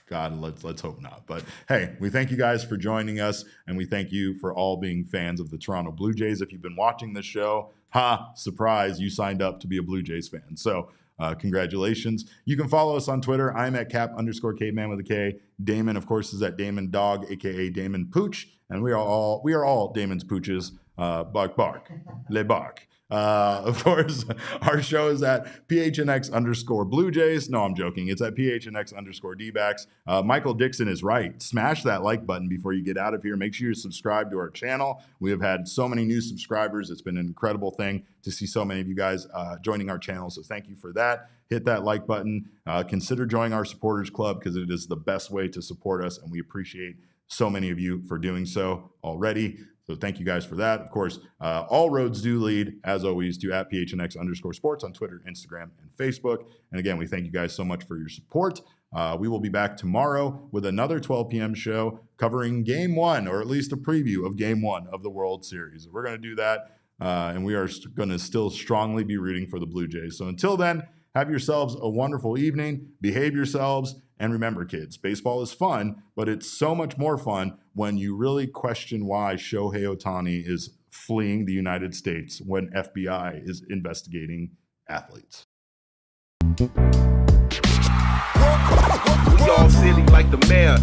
God, let's hope not. But hey, we thank you guys for joining us, and we thank you for all being fans of the Toronto Blue Jays. If you've been watching this show, surprise, you signed up to be a Blue Jays fan. So congratulations. You can follow us on Twitter. I'm at Cap_Caveman with a K. Damon, of course, is at Damon Dog, aka Damon Pooch, and we are all Damon's pooches. Bark, bark, le bark. Of course, our show is at PHNX_Blue Jays. No, I'm joking. It's at PHNX_Dbacks. Michael Dixon is right. Smash that like button before you get out of here. Make sure you subscribe to our channel. We have had so many new subscribers. It's been an incredible thing to see so many of you guys joining our channel. So thank you for that. Hit that like button. Consider joining our supporters club, because it is the best way to support us, and we appreciate so many of you for doing so already. So thank you guys for that. Of course, all roads do lead, as always, to at PHNX_sports on Twitter, Instagram, and Facebook. And again, we thank you guys so much for your support. We will be back tomorrow with another 12 p.m. show covering Game 1, or at least a preview of Game 1 of the World Series. We're going to do that, and we are going to still strongly be rooting for the Blue Jays. So until then, Have yourselves a wonderful evening. Behave yourselves. And remember, kids, baseball is fun, but it's so much more fun when you really question why Shohei Ohtani is fleeing the United States when FBI is investigating athletes. We all silly like the mayor.